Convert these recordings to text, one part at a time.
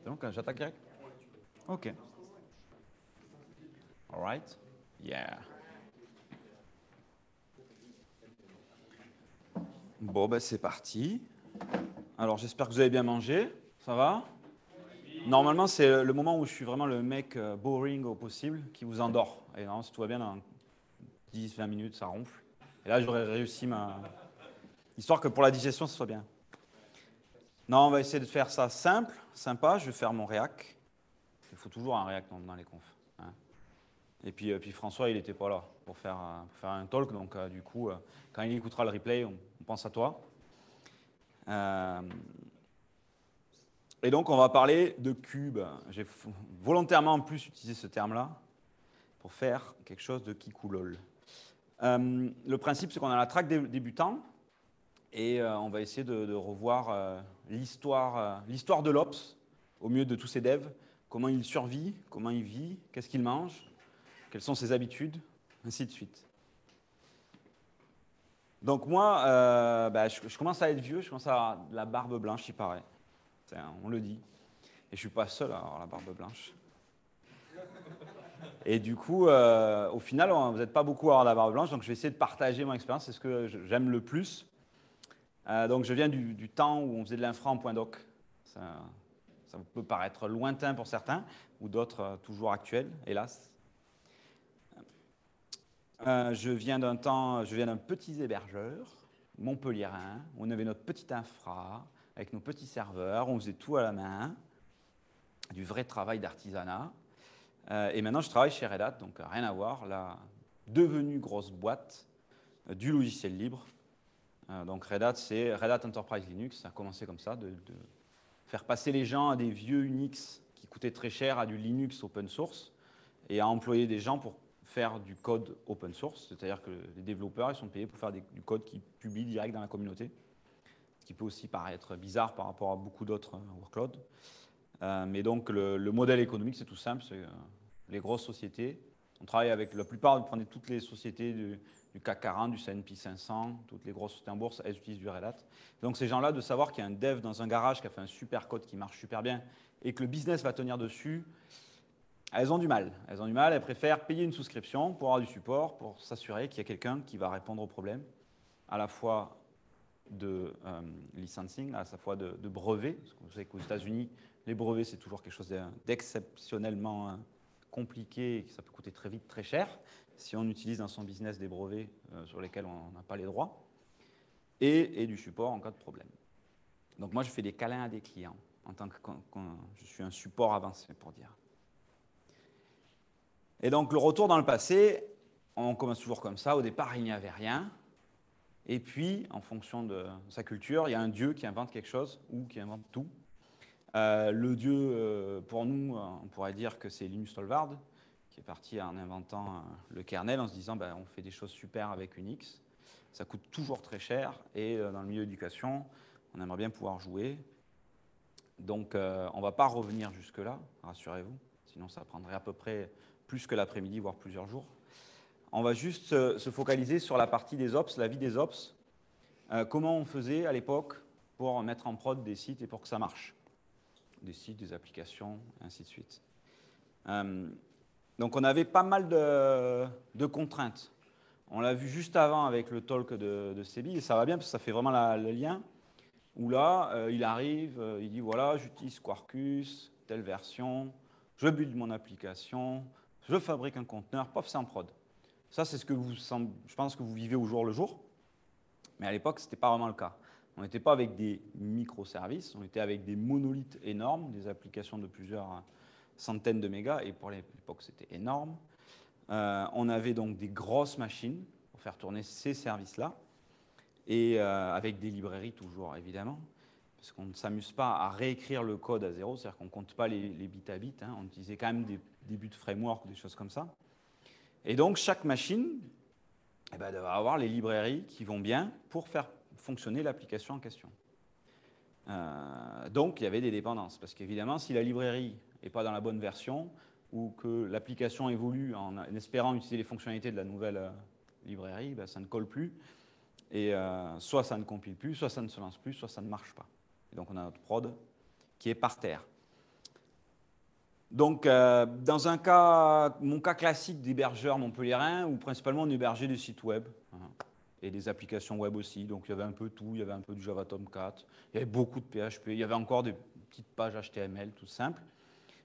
Donc, j'attaque direct? Ok. All right. Yeah. Bon, ben c'est parti. Alors, j'espère que vous avez bien mangé. Ça va? Normalement, c'est le moment où je suis vraiment le mec boring au possible qui vous endort. Et normalement, si tout va bien, dans 10-20 minutes, ça ronfle. Et là, j'aurais réussi ma... Histoire que pour la digestion, ce soit bien. Non, on va essayer de faire ça simple, sympa. Je vais faire mon réac. Il faut toujours un réac dans les confs. Hein. Et puis François, il n'était pas là pour faire un talk. Donc, du coup, quand il écoutera le replay, on pense à toi. Et donc, on va parler de cube. J'ai volontairement en plus utilisé ce terme-là pour faire quelque chose de kikoulol. Le principe, c'est qu'on a la track débutant et on va essayer de revoir l'histoire de l'Ops au milieu de tous ces devs. Comment il survit, comment il vit, qu'est-ce qu'il mange, quelles sont ses habitudes, ainsi de suite. Donc moi, je commence à être vieux, je commence à avoir de la barbe blanche, il paraît. On le dit. Et je ne suis pas seul à avoir la barbe blanche. Et du coup, au final, vous n'êtes pas beaucoup à avoir la barbe blanche, donc je vais essayer de partager mon expérience, c'est ce que j'aime le plus. Donc je viens du temps où on faisait de l'infra en point doc. Ça peut paraître lointain pour certains, ou d'autres toujours actuels, hélas. Je viens d'un petit hébergeur, montpelliérain, où on avait notre petite infra, avec nos petits serveurs, on faisait tout à la main, du vrai travail d'artisanat. Et maintenant, je travaille chez Red Hat, donc rien à voir, la devenue grosse boîte du logiciel libre. Donc Red Hat, c'est Red Hat Enterprise Linux, ça a commencé comme ça, de faire passer les gens à des vieux Unix qui coûtaient très cher à du Linux open source et à employer des gens pour faire du code open source, c'est-à-dire que les développeurs ils sont payés pour faire du code qu'ils publient direct dans la communauté, ce qui peut aussi paraître bizarre par rapport à beaucoup d'autres workloads. Mais donc le modèle économique, c'est tout simple, c'est les grosses sociétés. On travaille avec la plupart, vous prenez toutes les sociétés du CAC 40, du S&P 500, toutes les grosses sociétés en bourse, elles utilisent du Red Hat. Donc ces gens-là, de savoir qu'il y a un dev dans un garage qui a fait un super code qui marche super bien et que le business va tenir dessus, elles ont du mal. Elles préfèrent payer une souscription pour avoir du support, pour s'assurer qu'il y a quelqu'un qui va répondre aux problèmes, à la fois de licensing, à la fois de brevets. Parce que vous savez qu'aux États-Unis, les brevets, c'est toujours quelque chose d'exceptionnellement compliqué et que ça peut coûter très vite très cher si on utilise dans son business des brevets sur lesquels on n'a pas les droits, et du support en cas de problème. Donc moi, je fais des câlins à des clients en tant que je suis un support avancé, pour dire. Et donc, le retour dans le passé, on commence toujours comme ça. Au départ, il n'y avait rien. Et puis, en fonction de sa culture, il y a un dieu qui invente quelque chose ou qui invente tout. Le dieu, pour nous, on pourrait dire que c'est Linus Torvald, qui est parti en inventant le kernel, en se disant on fait des choses super avec Unix. Ça coûte toujours très cher et dans le milieu d'éducation, on aimerait bien pouvoir jouer. Donc, on ne va pas revenir jusque-là, rassurez-vous. Sinon, ça prendrait à peu près plus que l'après-midi, voire plusieurs jours. On va juste se focaliser sur la partie des ops, la vie des ops. Comment on faisait à l'époque pour mettre en prod des sites et pour que ça marche. Des sites, des applications, et ainsi de suite. Donc on avait pas mal de contraintes. On l'a vu juste avant avec le talk de Sebi, et ça va bien parce que ça fait vraiment le lien, où là, il arrive, il dit voilà, j'utilise Quarkus, telle version, je build mon application, je fabrique un conteneur, paf, c'est en prod. Ça, c'est ce que je pense que vous vivez au jour le jour. Mais à l'époque, ce n'était pas vraiment le cas. On n'était pas avec des microservices, on était avec des monolithes énormes, des applications de plusieurs centaines de mégas, et pour l'époque, c'était énorme. On avait donc des grosses machines pour faire tourner ces services-là, et avec des librairies toujours, évidemment, parce qu'on ne s'amuse pas à réécrire le code à zéro, c'est-à-dire qu'on ne compte pas les bits à bits, hein, on utilisait quand même des débuts de framework, des choses comme ça. Et donc, chaque machine devait avoir les librairies qui vont bien pour faire fonctionner l'application en question. Donc, il y avait des dépendances. Parce qu'évidemment, si la librairie n'est pas dans la bonne version ou que l'application évolue en espérant utiliser les fonctionnalités de la nouvelle librairie, ça ne colle plus. Et soit ça ne compile plus, soit ça ne se lance plus, soit ça ne marche pas. Et donc, on a notre prod qui est par terre. Donc, dans un cas, mon cas classique d'hébergeur montpelliérain, où principalement on hébergeait des sites web et des applications web aussi. Donc, il y avait un peu tout. Il y avait un peu du Java Tomcat, il y avait beaucoup de PHP, il y avait encore des petites pages HTML tout simple.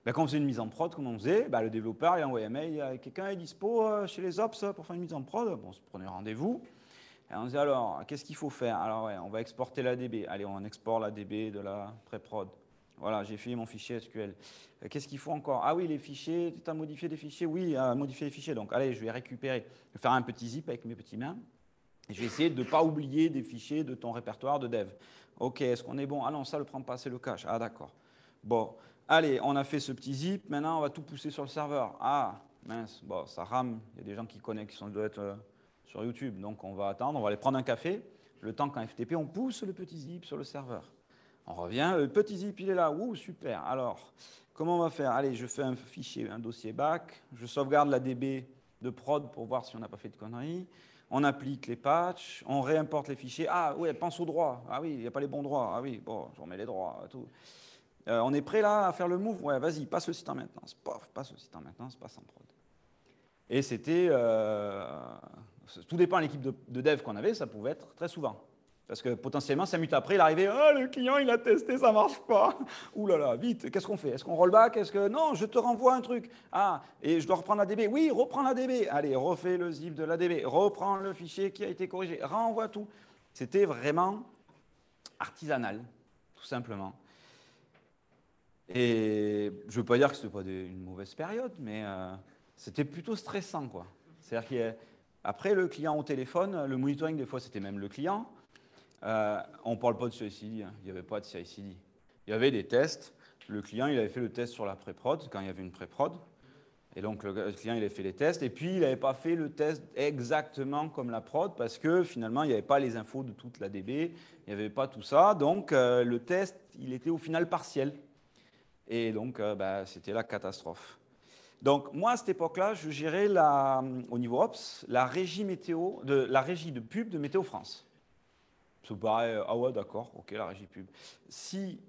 Ben, quand on faisait une mise en prod, comment on faisait? Ben, le développeur il envoyait un mail, quelqu'un est dispo chez les ops pour faire une mise en prod. Bon, on se prenait rendez-vous. Et on disait alors, qu'est-ce qu'il faut faire? Alors, ouais, on va exporter la DB. Allez, on exporte la DB de la pré-prod. Voilà, j'ai fait mon fichier SQL. Qu'est-ce qu'il faut encore? Ah oui, les fichiers, tu as modifié des fichiers? Oui, modifier les fichiers. Donc, allez, je vais récupérer. Je vais faire un petit zip avec mes petites mains. Et je vais essayer de ne pas oublier des fichiers de ton répertoire de dev. Ok, est-ce qu'on est bon? Ah non, ça ne le prend pas, c'est le cache. Ah d'accord. Bon, allez, on a fait ce petit zip. Maintenant, on va tout pousser sur le serveur. Ah, mince, bon, ça rame. Il y a des gens qui connaissent, qui doivent être sur YouTube. Donc, on va attendre, on va aller prendre un café. Le temps qu'un FTP, on pousse le petit zip sur le serveur. On revient, le petit zip, il est là. Ouh, super. Alors, comment on va faire? Allez, je fais un fichier, un dossier back. Je sauvegarde la DB de prod pour voir si on n'a pas fait de conneries. On applique les patchs, on réimporte les fichiers. Ah oui, pense aux droits. Ah oui, il n'y a pas les bons droits. Ah oui, bon, je remets les droits. Tout. On est prêt là à faire le move? Ouais, vas-y, passe le site en maintenance. Pof, passe le site en maintenance, passe en prod. Et c'était... tout dépend de l'équipe de dev qu'on avait, ça pouvait être très souvent. Parce que potentiellement, 5 minutes après, il arrivait, ah, le client, il a testé, ça ne marche pas. Ouh là là, vite, qu'est-ce qu'on fait? Est-ce qu'on rollback? Est-ce que non, je te renvoie un truc? Ah, et je dois reprendre la DB. Oui, reprends la DB. Allez, refais le zip de la DB. Reprends le fichier qui a été corrigé. Renvoie tout. C'était vraiment artisanal, tout simplement. Et je ne veux pas dire que ce n'était pas une mauvaise période, mais c'était plutôt stressant, quoi. C'est-à-dire qu'après, le client au téléphone, le monitoring, des fois, c'était même le client. On ne parle pas de CI/CD, hein. Il n'y avait pas de CI/CD. Il y avait des tests. Le client, il avait fait le test sur la pré-prod, quand il y avait une pré-prod. Et donc, le client, il avait fait les tests. Et puis, il n'avait pas fait le test exactement comme la prod, parce que finalement, il n'y avait pas les infos de toute la DB. Il n'y avait pas tout ça. Donc, le test, il était au final partiel. Et donc, c'était la catastrophe. Donc, moi, à cette époque-là, je gérais au niveau Ops, la régie de pub de Météo France. Ça me paraît, ah ouais, d'accord, ok, la régie pub. Si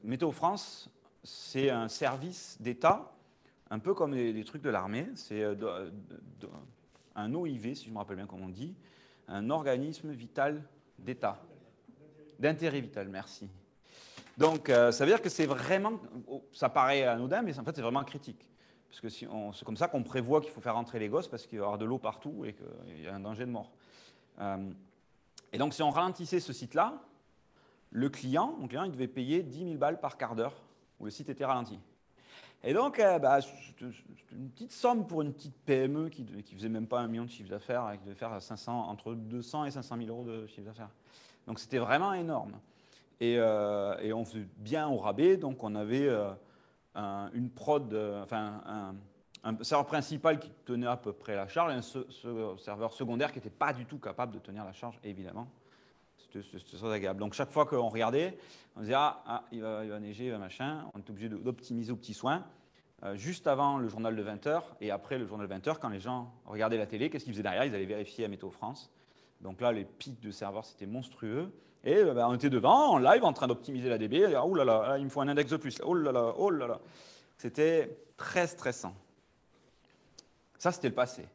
Météo France, c'est un service d'État, un peu comme les trucs de l'armée, c'est un OIV, si je me rappelle bien comment on dit, un organisme vital d'État, d'intérêt vital, merci. Donc, ça veut dire que c'est vraiment, ça paraît anodin, mais en fait, c'est vraiment critique. Parce que c'est comme ça qu'on prévoit qu'il faut faire rentrer les gosses parce qu'il va y avoir de l'eau partout et qu'il y a un danger de mort. Et donc, si on ralentissait ce site-là, le client, il devait payer 10 000 balles par quart d'heure où le site était ralenti. Et donc, c'était une petite somme pour une petite PME qui ne faisait même pas 1 million de chiffre d'affaires, qui devait faire entre 200 et 500 000 euros de chiffre d'affaires. Donc, c'était vraiment énorme. Et on faisait bien au rabais, donc on avait une prod, un serveur principal qui tenait à peu près la charge et un serveur secondaire qui n'était pas du tout capable de tenir la charge, évidemment. C'était très agréable. Donc chaque fois qu'on regardait, on disait il va neiger, il va machin. On était obligé d'optimiser aux petits soins. Juste avant le journal de 20h et après le journal de 20h, quand les gens regardaient la télé, qu'est-ce qu'ils faisaient derrière? Ils allaient vérifier à Météo France. Donc là, les pics de serveurs, c'était monstrueux. Et on était devant, en live, en train d'optimiser la DB. Et, oh là là, il me faut un index de plus. Oh là là, oh là là. C'était très stressant. Ça, c'était le passé.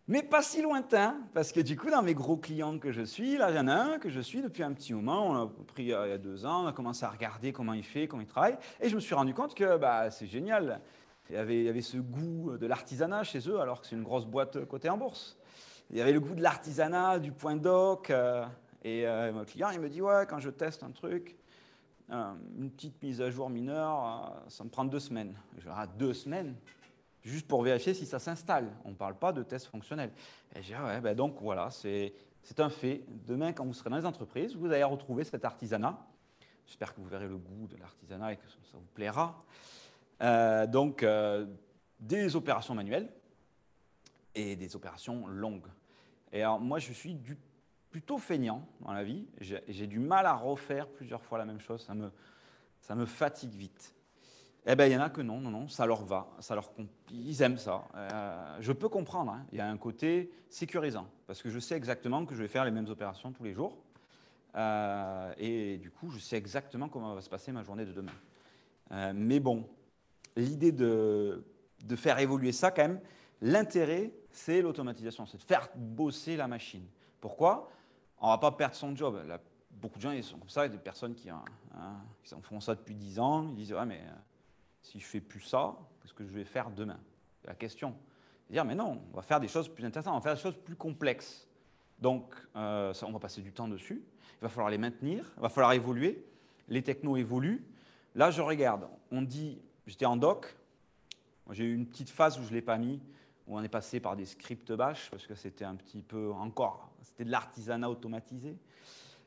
Mais pas si lointain, parce que du coup, dans mes gros clients que je suis, là, il y en a un que je suis depuis un petit moment, on l'a pris il y a 2 ans, on a commencé à regarder comment il fait, comment il travaille, et je me suis rendu compte que c'est génial. Il y avait ce goût de l'artisanat chez eux, alors que c'est une grosse boîte cotée en bourse. Il y avait le goût de l'artisanat, du point doc, et mon client, il me dit, ouais, quand je teste un truc, une petite mise à jour mineure, ça me prend 2 semaines. Je dis, 2 semaines? Juste pour vérifier si ça s'installe. On ne parle pas de test fonctionnel. Et je dis, ouais, donc voilà, c'est un fait. Demain, quand vous serez dans les entreprises, vous allez retrouver cet artisanat. J'espère que vous verrez le goût de l'artisanat et que ça vous plaira. Donc, des opérations manuelles et des opérations longues. Et alors, moi, je suis plutôt feignant dans la vie. J'ai du mal à refaire plusieurs fois la même chose. Ça me fatigue vite. Eh bien, il y en a que non, ça leur va, ils aiment ça. Je peux comprendre, hein. Il y a un côté sécurisant, parce que je sais exactement que je vais faire les mêmes opérations tous les jours, et du coup, je sais exactement comment va se passer ma journée de demain. Mais bon, l'idée de faire évoluer ça, quand même, l'intérêt, c'est l'automatisation, c'est de faire bosser la machine. Pourquoi? On ne va pas perdre son job. Là, beaucoup de gens, ils sont comme ça, il y a des personnes qui en font ça depuis 10 ans, ils disent, ouais, mais si je ne fais plus ça, qu'est-ce que je vais faire demain? C'est la question. Dire, mais non, on va faire des choses plus intéressantes, on va faire des choses plus complexes. Donc, on va passer du temps dessus, il va falloir les maintenir, il va falloir évoluer, les technos évoluent. Là, je regarde, on dit, j'étais en doc, j'ai eu une petite phase où je ne l'ai pas mis, où on est passé par des scripts bash, parce que c'était un petit peu encore, c'était de l'artisanat automatisé.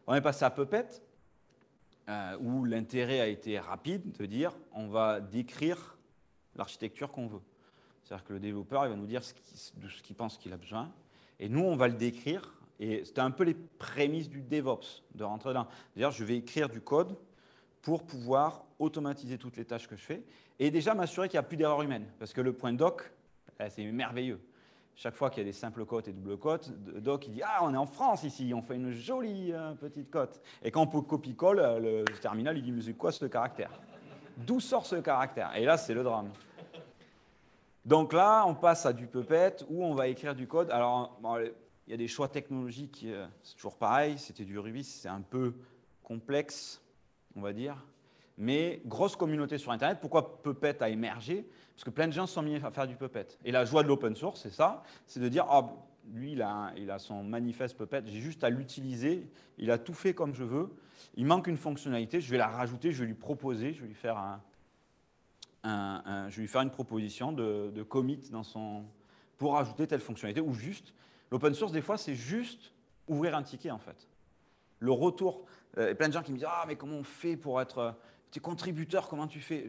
On est passé à Puppet, où l'intérêt a été rapide de dire, on va décrire l'architecture qu'on veut. C'est-à-dire que le développeur, il va nous dire de ce qu'il pense qu'il a besoin, et nous, on va le décrire. Et c'était un peu les prémices du DevOps, de rentrer dans. D'ailleurs, je vais écrire du code pour pouvoir automatiser toutes les tâches que je fais, et déjà m'assurer qu'il n'y a plus d'erreur humaine. Parce que le point doc, c'est merveilleux. Chaque fois qu'il y a des simples cotes et doubles cotes, doc, il dit « Ah, on est en France ici, on fait une jolie petite cote. » Et quand on peut copie-colle, le terminal, il dit « Mais c'est quoi ce caractère? D'où sort ce caractère ?» Et là, c'est le drame. Donc là, on passe à du Puppet où on va écrire du code. Alors, bon, il y a des choix technologiques, c'est toujours pareil. C'était du Ruby, c'est un peu complexe, on va dire. Mais grosse communauté sur Internet. Pourquoi Puppet a émergé? Parce que plein de gens se sont mis à faire du Puppet. Et la joie de l'open source, c'est ça, c'est de dire, oh, lui, il a son manifeste Puppet, j'ai juste à l'utiliser, il a tout fait comme je veux, il manque une fonctionnalité, je vais la rajouter, je vais lui proposer, je vais lui faire une proposition de commit pour ajouter telle fonctionnalité, ou juste, l'open source, des fois, c'est juste ouvrir un ticket, en fait. Le retour, il y a plein de gens qui me disent « Ah, mais comment on fait pour être contributeur, comment tu fais ?»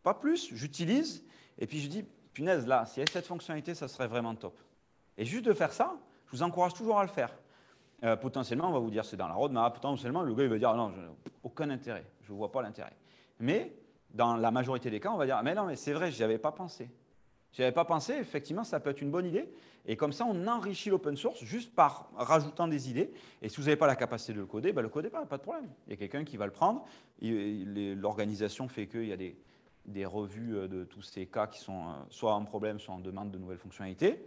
Pas plus, j'utilise, et puis je dis « Punaise, là, s'il y avait cette fonctionnalité, ça serait vraiment top. » Et juste de faire ça, je vous encourage toujours à le faire. Potentiellement, on va vous dire c'est dans la roadmap, potentiellement, le gars, il va dire « Non, aucun intérêt, je ne vois pas l'intérêt. » Mais dans la majorité des cas, on va dire « Mais non, mais c'est vrai, je n'y avais pas pensé. » Je n'y avais pas pensé, effectivement, ça peut être une bonne idée. Et comme ça, on enrichit l'open source juste par rajoutant des idées. Et si vous n'avez pas la capacité de le coder, ben le codez pas de problème. Il y a quelqu'un qui va le prendre. L'organisation fait qu'il y a des revues de tous ces cas qui sont soit en problème, soit en demande de nouvelles fonctionnalités.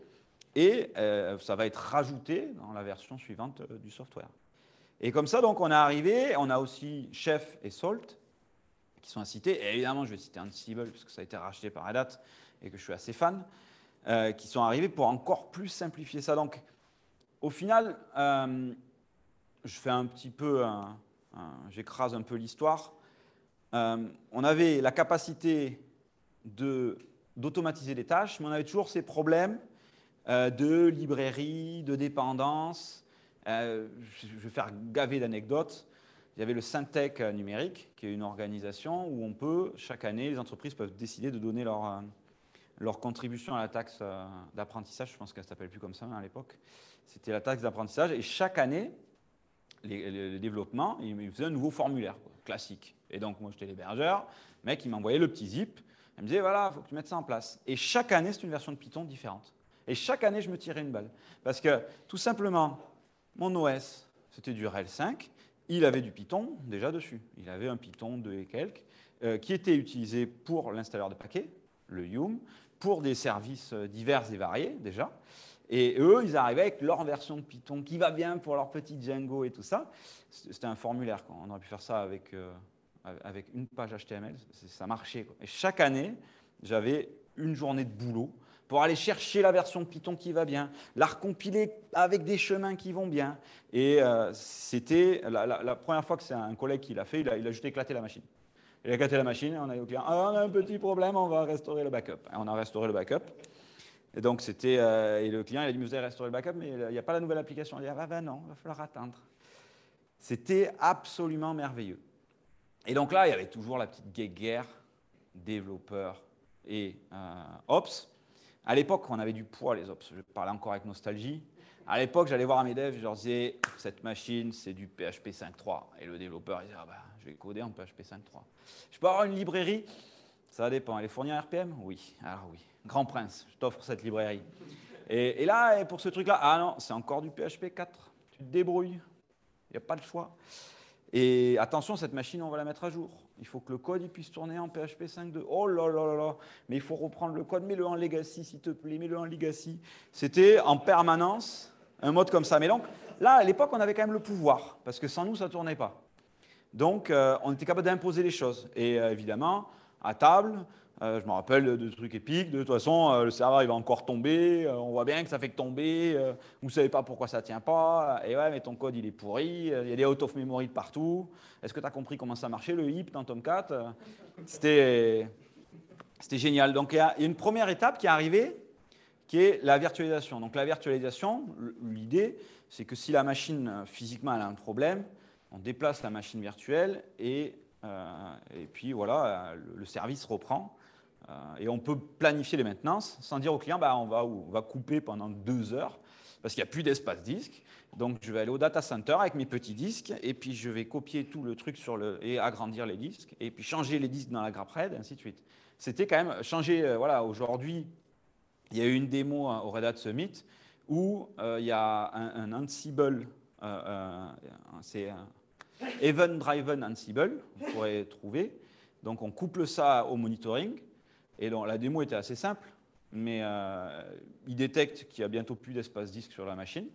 Et ça va être rajouté dans la version suivante du software. Et comme ça, donc, on est arrivé. On a aussi Chef et Salt qui sont à citer. Et évidemment, je vais citer Ansible, puisque ça a été racheté par Red Hat et que je suis assez fan, qui sont arrivés pour encore plus simplifier ça. Donc, au final, je fais un petit peu, j'écrase un peu l'histoire. On avait la capacité d'automatiser les tâches, mais on avait toujours ces problèmes de librairie, de dépendance. Je vais faire gaver d'anecdotes. Il y avait le Syntec numérique, qui est une organisation où on peut, chaque année, les entreprises peuvent décider de donner leur contribution à la taxe d'apprentissage. Je pense qu'elle ne s'appelle plus comme ça à l'époque. C'était la taxe d'apprentissage. Et chaque année, les développements, ils faisaient un nouveau formulaire, quoi, classique. Et donc, moi, j'étais l'hébergeur. Le mec, il m'envoyait le petit zip. Il me disait, voilà, il faut que tu mettes ça en place. Et chaque année, c'est une version de Python différente. Et chaque année, je me tirais une balle. Parce que, tout simplement, mon OS, c'était du RHEL 5. Il avait du Python déjà dessus. Il avait un Python 2 et quelques, qui était utilisé pour l'installeur de paquets, le Yum, pour des services divers et variés déjà. Et eux, ils arrivaient avec leur version de Python qui va bien pour leur petit Django et tout ça. C'était un formulaire, quoi. On aurait pu faire ça avec une page HTML, ça marchait, quoi. Et chaque année, j'avais une journée de boulot pour aller chercher la version de Python qui va bien, la recompiler avec des chemins qui vont bien. Et c'était la première fois que c'est un collègue qui l'a fait, il a juste éclaté la machine. Il a éclaté la machine, et on a dit au client, ah, on a un petit problème, on va restaurer le backup. Et on a restauré le backup. Et donc, et le client, il a dit, vous avez restauré le backup, mais il n'y a pas la nouvelle application. Il a dit, ah ben non, il va falloir attendre. C'était absolument merveilleux. Et donc là, il y avait toujours la petite guéguerre développeurs et Ops. À l'époque, on avait du poids, les Ops. Je parlais encore avec nostalgie. À l'époque, j'allais voir mes devs, je leur disais, cette machine, c'est du PHP 5.3. Et le développeur, il disait, ah bah, je vais coder en PHP 5.3. Je peux avoir une librairie? Ça dépend. Elle est fournie en RPM? Oui. Alors oui. Grand Prince, je t'offre cette librairie. Et là, pour ce truc-là, ah non, c'est encore du PHP 4. Tu te débrouilles. Il n'y a pas le choix. Et attention, cette machine, on va la mettre à jour. Il faut que le code il puisse tourner en PHP 5.2. Oh là là là là, mais il faut reprendre le code, mets-le en legacy, s'il te plaît, mets-le en legacy. C'était en permanence un mode comme ça. Mais donc, là, à l'époque, on avait quand même le pouvoir, parce que sans nous, ça ne tournait pas. Donc, on était capable d'imposer les choses. Et évidemment, à table, je me rappelle de trucs épiques. De toute façon, le serveur il va encore tomber. On voit bien que ça fait que tomber. Vous ne savez pas pourquoi ça ne tient pas. Et ouais, mais ton code il est pourri. Il y a des out of memory de partout. Est-ce que tu as compris comment ça marchait le heap dans Tomcat? C'était génial. Donc, il y a une première étape qui est arrivée, qui est la virtualisation. Donc, la virtualisation, l'idée, c'est que si la machine physiquement elle a un problème, on déplace la machine virtuelle et puis voilà, le service reprend. Et on peut planifier les maintenances sans dire au client bah, on va couper pendant 2 heures parce qu'il n'y a plus d'espace disque. Donc je vais aller au data center avec mes petits disques et puis je vais copier tout le truc et agrandir les disques et puis changer les disques dans la grappe RAID et ainsi de suite. C'était quand même changer. Voilà, aujourd'hui, il y a eu une démo au Red Hat Summit où il y a un Ansible, c'est Event Driven Ansible, vous pourrez trouver. Donc on couple ça au monitoring. Et donc la démo était assez simple, mais il détecte qu'il y a bientôt plus d'espace disque sur la machine.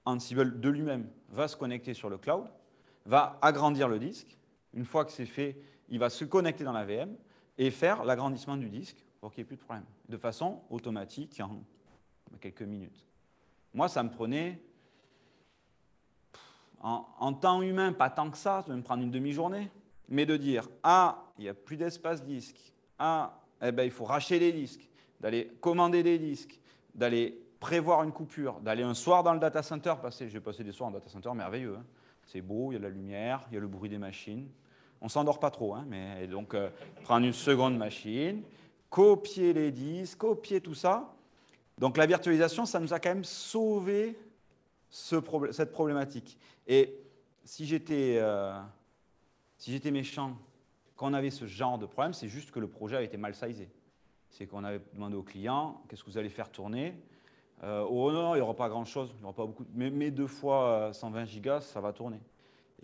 Ansible de lui-même va se connecter sur le cloud, va agrandir le disque. Une fois que c'est fait, il va se connecter dans la VM et faire l'agrandissement du disque pour qu'il n'y ait plus de problème, de façon automatique en quelques minutes. Moi, ça me prenait, en temps humain, pas tant que ça va me prendre une demi-journée, mais de dire, ah, il n'y a plus d'espace disque, ah, eh ben, il faut racheter les disques, d'aller commander des disques, d'aller prévoir une coupure, d'aller un soir dans le data center, j'ai passé des soirs en data center merveilleux, hein. C'est beau, il y a de la lumière, il y a le bruit des machines. On ne s'endort pas trop, hein, mais donc prendre une seconde machine, copier les disques, copier tout ça. Donc la virtualisation, ça nous a quand même sauvé cette problématique. Et si j'étais méchant, quand on avait ce genre de problème, c'est juste que le projet avait été mal sizé. C'est qu'on avait demandé au client, qu'est-ce que vous allez faire tourner? Oh non, il n'y aura pas grand-chose, il n'y aura pas beaucoup. Mais 2 fois 120 gigas, ça va tourner.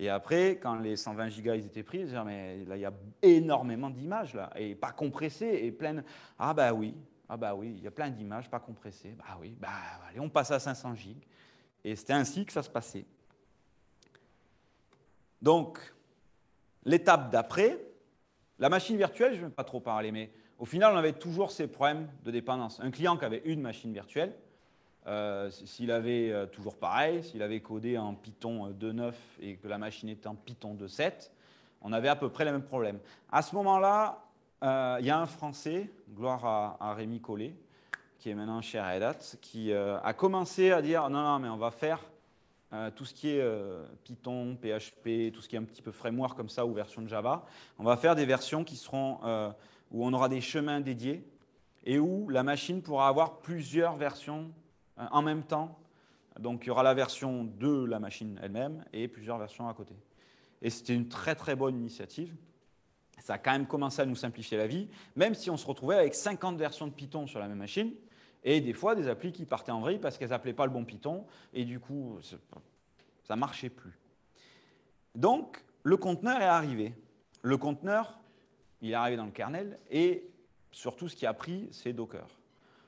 Et après, quand les 120 gigas ils étaient pris, ils disaient, mais là, il y a énormément d'images, là, et pas compressées, et plein. Ah bah oui, il y a plein d'images pas compressées. Bah oui, bah allez, on passe à 500 gigs. Et c'était ainsi que ça se passait. Donc, l'étape d'après, la machine virtuelle, je ne vais pas trop parler, mais au final, on avait toujours ces problèmes de dépendance. Un client qui avait une machine virtuelle, s'il avait toujours pareil, s'il avait codé en Python 2.9 et que la machine était en Python 2.7, on avait à peu près les mêmes problèmes. À ce moment-là, il y a un Français, gloire à Rémi Collet, qui est maintenant chez Red Hat, qui a commencé à dire non, non, mais on va faire tout ce qui est Python, PHP, tout ce qui est un petit peu framework comme ça ou version de Java. On va faire des versions qui seront où on aura des chemins dédiés et où la machine pourra avoir plusieurs versions en même temps. Donc, il y aura la version de la machine elle-même et plusieurs versions à côté. Et c'était une très, très bonne initiative. Ça a quand même commencé à nous simplifier la vie, même si on se retrouvait avec 50 versions de Python sur la même machine et des fois des applis qui partaient en vrille parce qu'elles n'appelaient pas le bon Python et du coup, ça ne marchait plus. Donc, le conteneur est arrivé. Le conteneur, il est arrivé dans le kernel et surtout, ce qui a pris, c'est Docker.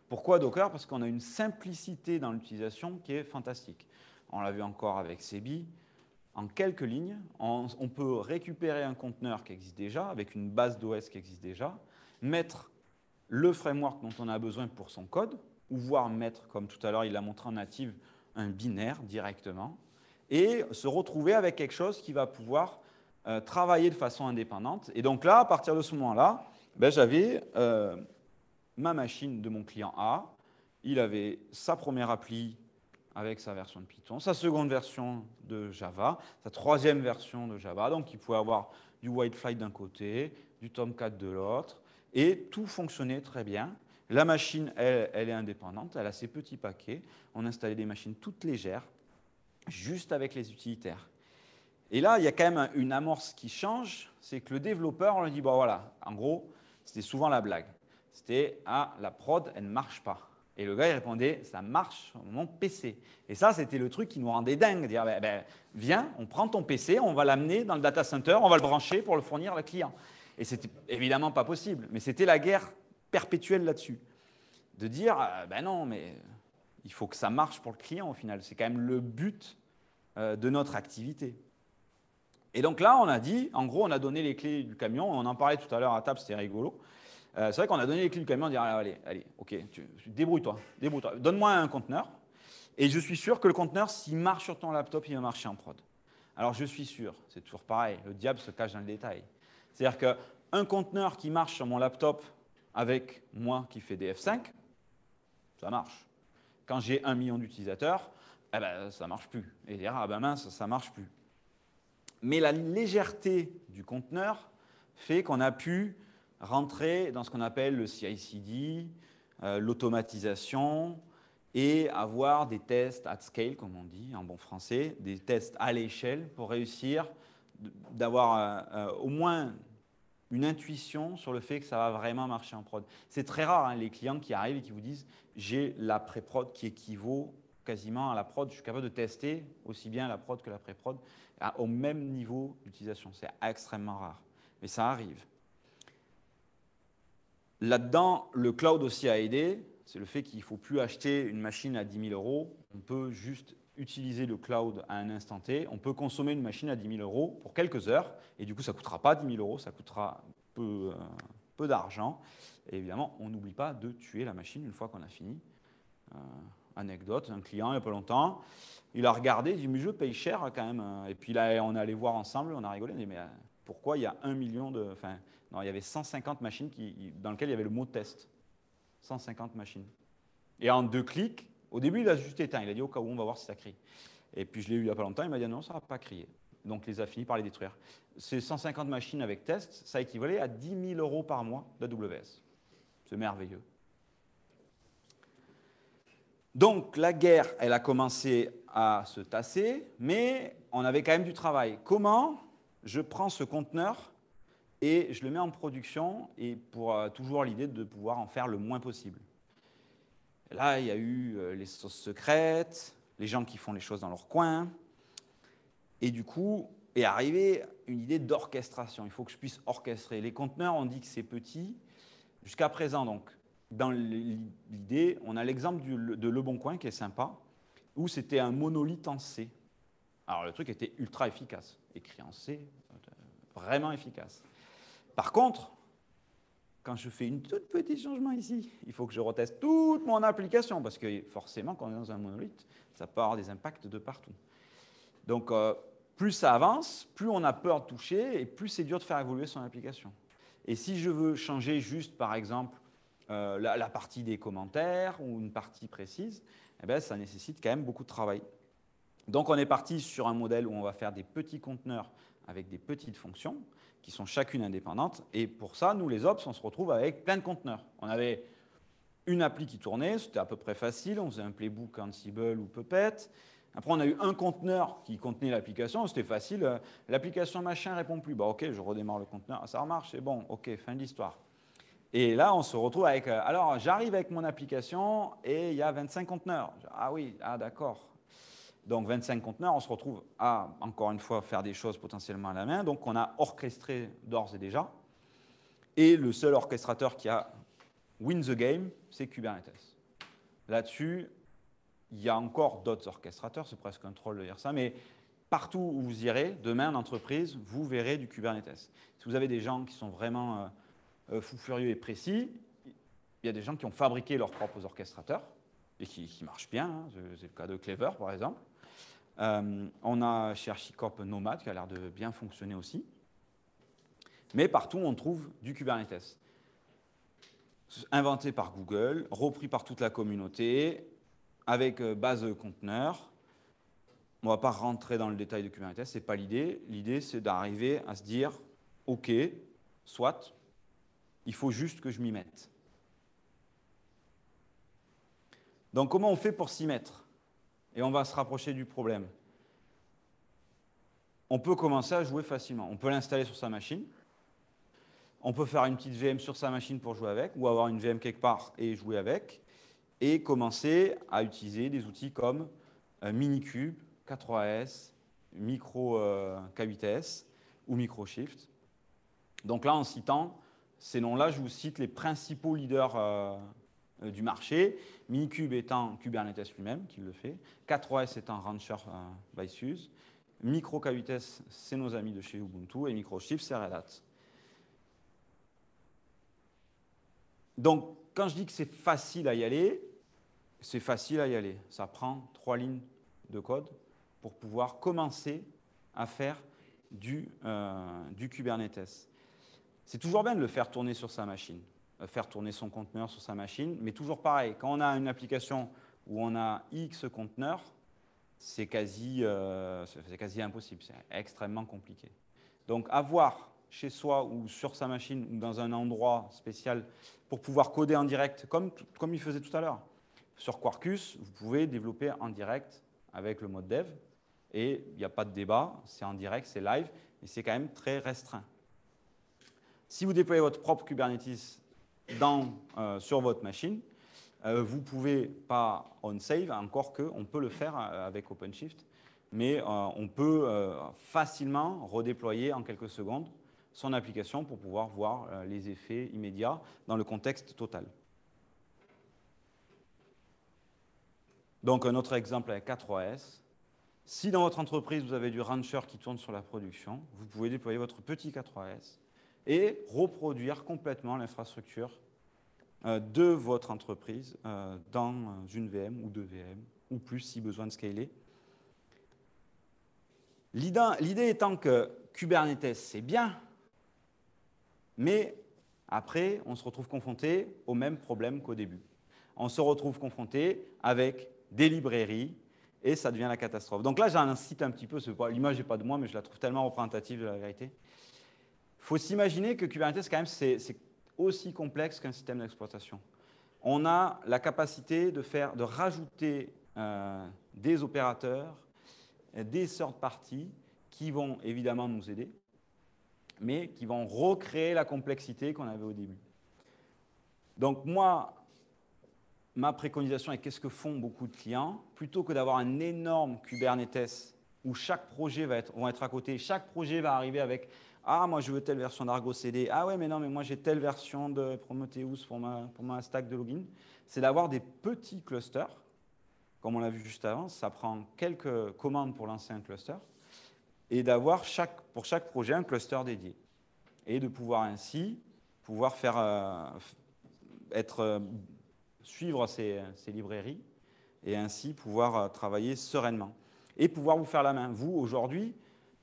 Pourquoi Docker? Parce qu'on a une simplicité dans l'utilisation qui est fantastique. On l'a vu encore avec Sebi. En quelques lignes, on peut récupérer un conteneur qui existe déjà, avec une base d'OS qui existe déjà, mettre le framework dont on a besoin pour son code, ou voire mettre, comme tout à l'heure il l'a montré en native, un binaire directement, et se retrouver avec quelque chose qui va pouvoir travailler de façon indépendante. Et donc là, à partir de ce moment-là, ben, j'avais ma machine de mon client A, il avait sa première appli avec sa version de Python, sa seconde version de Java, sa troisième version de Java. Donc, il pouvait avoir du Whitefly d'un côté, du Tomcat de l'autre, et tout fonctionnait très bien. La machine, elle est indépendante, elle a ses petits paquets. On installait des machines toutes légères, juste avec les utilitaires. Et là, il y a quand même une amorce qui change, c'est que le développeur, on lui dit, bon voilà, en gros, c'était souvent la blague. C'était, ah, la prod, elle ne marche pas. Et le gars, il répondait, ça marche sur mon PC. Et ça, c'était le truc qui nous rendait dingue. Dire, viens, on prend ton PC, on va l'amener dans le data center, on va le brancher pour le fournir au client. Et c'était évidemment pas possible. Mais c'était la guerre perpétuelle là-dessus. De dire, ben non, mais il faut que ça marche pour le client au final. C'est quand même le but de notre activité. Et donc là, on a dit, en gros, on a donné les clés du camion. On en parlait tout à l'heure à table, c'était rigolo. C'est vrai qu'on a donné les clés du camion, on dit allez, ok, débrouille-toi, donne-moi un conteneur, et je suis sûr que le conteneur, s'il marche sur ton laptop, il va marcher en prod. Alors je suis sûr, c'est toujours pareil, le diable se cache dans le détail. C'est-à-dire qu'un conteneur qui marche sur mon laptop avec moi qui fais des F5, ça marche. Quand j'ai 1 million d'utilisateurs, ça ne marche plus. Et dire, ah ben mince, ça ne marche plus. Mais la légèreté du conteneur fait qu'on a pu rentrer dans ce qu'on appelle le CI/CD, l'automatisation, et avoir des tests at scale, comme on dit en bon français, des tests à l'échelle pour réussir d'avoir au moins une intuition sur le fait que ça va vraiment marcher en prod. C'est très rare, hein, les clients qui arrivent et qui vous disent « j'ai la pré-prod qui équivaut quasiment à la prod, je suis capable de tester aussi bien la prod que la pré-prod au même niveau d'utilisation ». C'est extrêmement rare, mais ça arrive. Là-dedans, le cloud aussi a aidé. C'est le fait qu'il ne faut plus acheter une machine à 10 000 euros. On peut juste utiliser le cloud à un instant T. On peut consommer une machine à 10 000 euros pour quelques heures. Et du coup, ça ne coûtera pas 10 000 euros, ça coûtera peu d'argent. Et évidemment, on n'oublie pas de tuer la machine une fois qu'on a fini. Anecdote, un client, il n'y a pas longtemps, il a regardé, il dit « mais je paye cher quand même ». Et puis là, on est allé voir ensemble, on a rigolé, on a dit « mais pourquoi il y a 1 million de… » Enfin, non, il y avait 150 machines dans lesquelles il y avait le mot test. 150 machines. Et en 2 clics, au début, il a juste éteint. Il a dit au cas où, on va voir si ça crie. Et puis je l'ai eu il n'y a pas longtemps, il m'a dit non, ça ne va pas crier. Donc il a fini par les détruire. Ces 150 machines avec test, ça équivalait à 10 000 euros par mois d'AWS. C'est merveilleux. Donc la guerre, elle a commencé à se tasser, mais on avait quand même du travail. Comment je prends ce conteneur et je le mets en production, et pour toujours l'idée de pouvoir en faire le moins possible. Et là, il y a eu les sauces secrètes, les gens qui font les choses dans leur coin, et du coup est arrivée une idée d'orchestration. Il faut que je puisse orchestrer. Les conteneurs, on dit que c'est petit. Jusqu'à présent, donc, dans l'idée, on a l'exemple de Leboncoin qui est sympa, où c'était un monolithe en C. Alors le truc était ultra efficace, écrit en C, vraiment efficace. Par contre, quand je fais une toute petit changement ici, il faut que je reteste toute mon application, parce que forcément, quand on est dans un monolithe, ça peut avoir des impacts de partout. Donc, plus ça avance, plus on a peur de toucher, et plus c'est dur de faire évoluer son application. Et si je veux changer juste, par exemple, la partie des commentaires, ou une partie précise, eh bien, ça nécessite quand même beaucoup de travail. Donc, on est parti sur un modèle où on va faire des petits conteneurs avec des petites fonctions, qui sont chacune indépendantes. Et pour ça, nous, les ops, on se retrouve avec plein de conteneurs. On avait une appli qui tournait, c'était à peu près facile. On faisait un playbook Ansible ou Puppet. Après, on a eu un conteneur qui contenait l'application, c'était facile. L'application machin ne répond plus. Bah, ok, je redémarre le conteneur. Ça remarche, c'est bon. Ok, fin de l'histoire. Et là, on se retrouve avec… alors, j'arrive avec mon application et il y a 25 conteneurs. Ah oui, ah d'accord. Donc 25 conteneurs, on se retrouve à, encore une fois, faire des choses potentiellement à la main. Donc on a orchestré d'ores et déjà. Et le seul orchestrateur qui a win the game, c'est Kubernetes. Là-dessus, il y a encore d'autres orchestrateurs, c'est presque un troll de dire ça, mais partout où vous irez, demain en entreprise, vous verrez du Kubernetes. Si vous avez des gens qui sont vraiment fous furieux et précis, il y a des gens qui ont fabriqué leurs propres orchestrateurs et qui marchent bien. Hein. C'est le cas de Clever, par exemple. On a chez HashiCorp Nomad qui a l'air de bien fonctionner aussi. Mais partout, on trouve du Kubernetes. Inventé par Google, repris par toute la communauté, avec base de conteneurs. On ne va pas rentrer dans le détail de Kubernetes, ce n'est pas l'idée. L'idée, c'est d'arriver à se dire, OK, soit, il faut juste que je m'y mette. Donc, comment on fait pour s'y mettre? Et on va se rapprocher du problème. On peut commencer à jouer facilement. On peut l'installer sur sa machine. On peut faire une petite VM sur sa machine pour jouer avec, ou avoir une VM quelque part et jouer avec. et commencer à utiliser des outils comme Minikube, K3S, Micro K8S ou Microshift. Donc là, en citant ces noms-là, je vous cite les principaux leaders du marché. Minikube étant Kubernetes lui-même qui le fait, K3S étant Rancher by SUSE, Micro K8S, c'est nos amis de chez Ubuntu, et Microshift, c'est Red Hat. Donc, quand je dis que c'est facile à y aller, c'est facile à y aller. Ça prend 3 lignes de code pour pouvoir commencer à faire du Kubernetes. C'est toujours bien de le faire tourner sur sa machine, faire tourner son conteneur sur sa machine, mais toujours pareil, quand on a une application où on a X conteneurs, c'est quasi impossible, c'est extrêmement compliqué. Donc avoir chez soi ou sur sa machine ou dans un endroit spécial pour pouvoir coder en direct, comme il faisait tout à l'heure. Sur Quarkus, vous pouvez développer en direct avec le mode dev, et il n'y a pas de débat, c'est en direct, c'est live, et c'est quand même très restreint. Si vous déployez votre propre Kubernetes sur votre machine, vous ne pouvez pas on-save, encore qu'on peut le faire avec OpenShift, mais on peut facilement redéployer en quelques secondes son application pour pouvoir voir les effets immédiats dans le contexte total. Donc un autre exemple avec K3S. Si dans votre entreprise, vous avez du Rancher qui tourne sur la production, vous pouvez déployer votre petit K3S et reproduire complètement l'infrastructure de votre entreprise dans une VM ou 2 VM, ou plus si besoin de scaler. L'idée étant que Kubernetes, c'est bien, mais après, on se retrouve confronté au même problème qu'au début. On se retrouve confronté avec des librairies, et ça devient la catastrophe. Donc là, j'incite un petit peu, l'image n'est pas de moi, mais je la trouve tellement représentative de la vérité. Il faut s'imaginer que Kubernetes, quand même, c'est aussi complexe qu'un système d'exploitation. On a la capacité de rajouter des opérateurs, des third parties qui vont évidemment nous aider, mais qui vont recréer la complexité qu'on avait au début. Donc moi, ma préconisation est qu'est-ce que font beaucoup de clients, plutôt que d'avoir un énorme Kubernetes où chaque projet va être à côté, chaque projet va arriver avec « Ah, moi je veux telle version d'Argo CD, ah ouais, mais non, mais moi j'ai telle version de Prometheus pour ma stack de login », c'est d'avoir des petits clusters, comme on l'a vu juste avant, ça prend quelques commandes pour lancer un cluster, et d'avoir pour chaque projet un cluster dédié. Et de pouvoir ainsi suivre ces librairies et ainsi pouvoir travailler sereinement. Et pouvoir vous faire la main. Vous, aujourd'hui,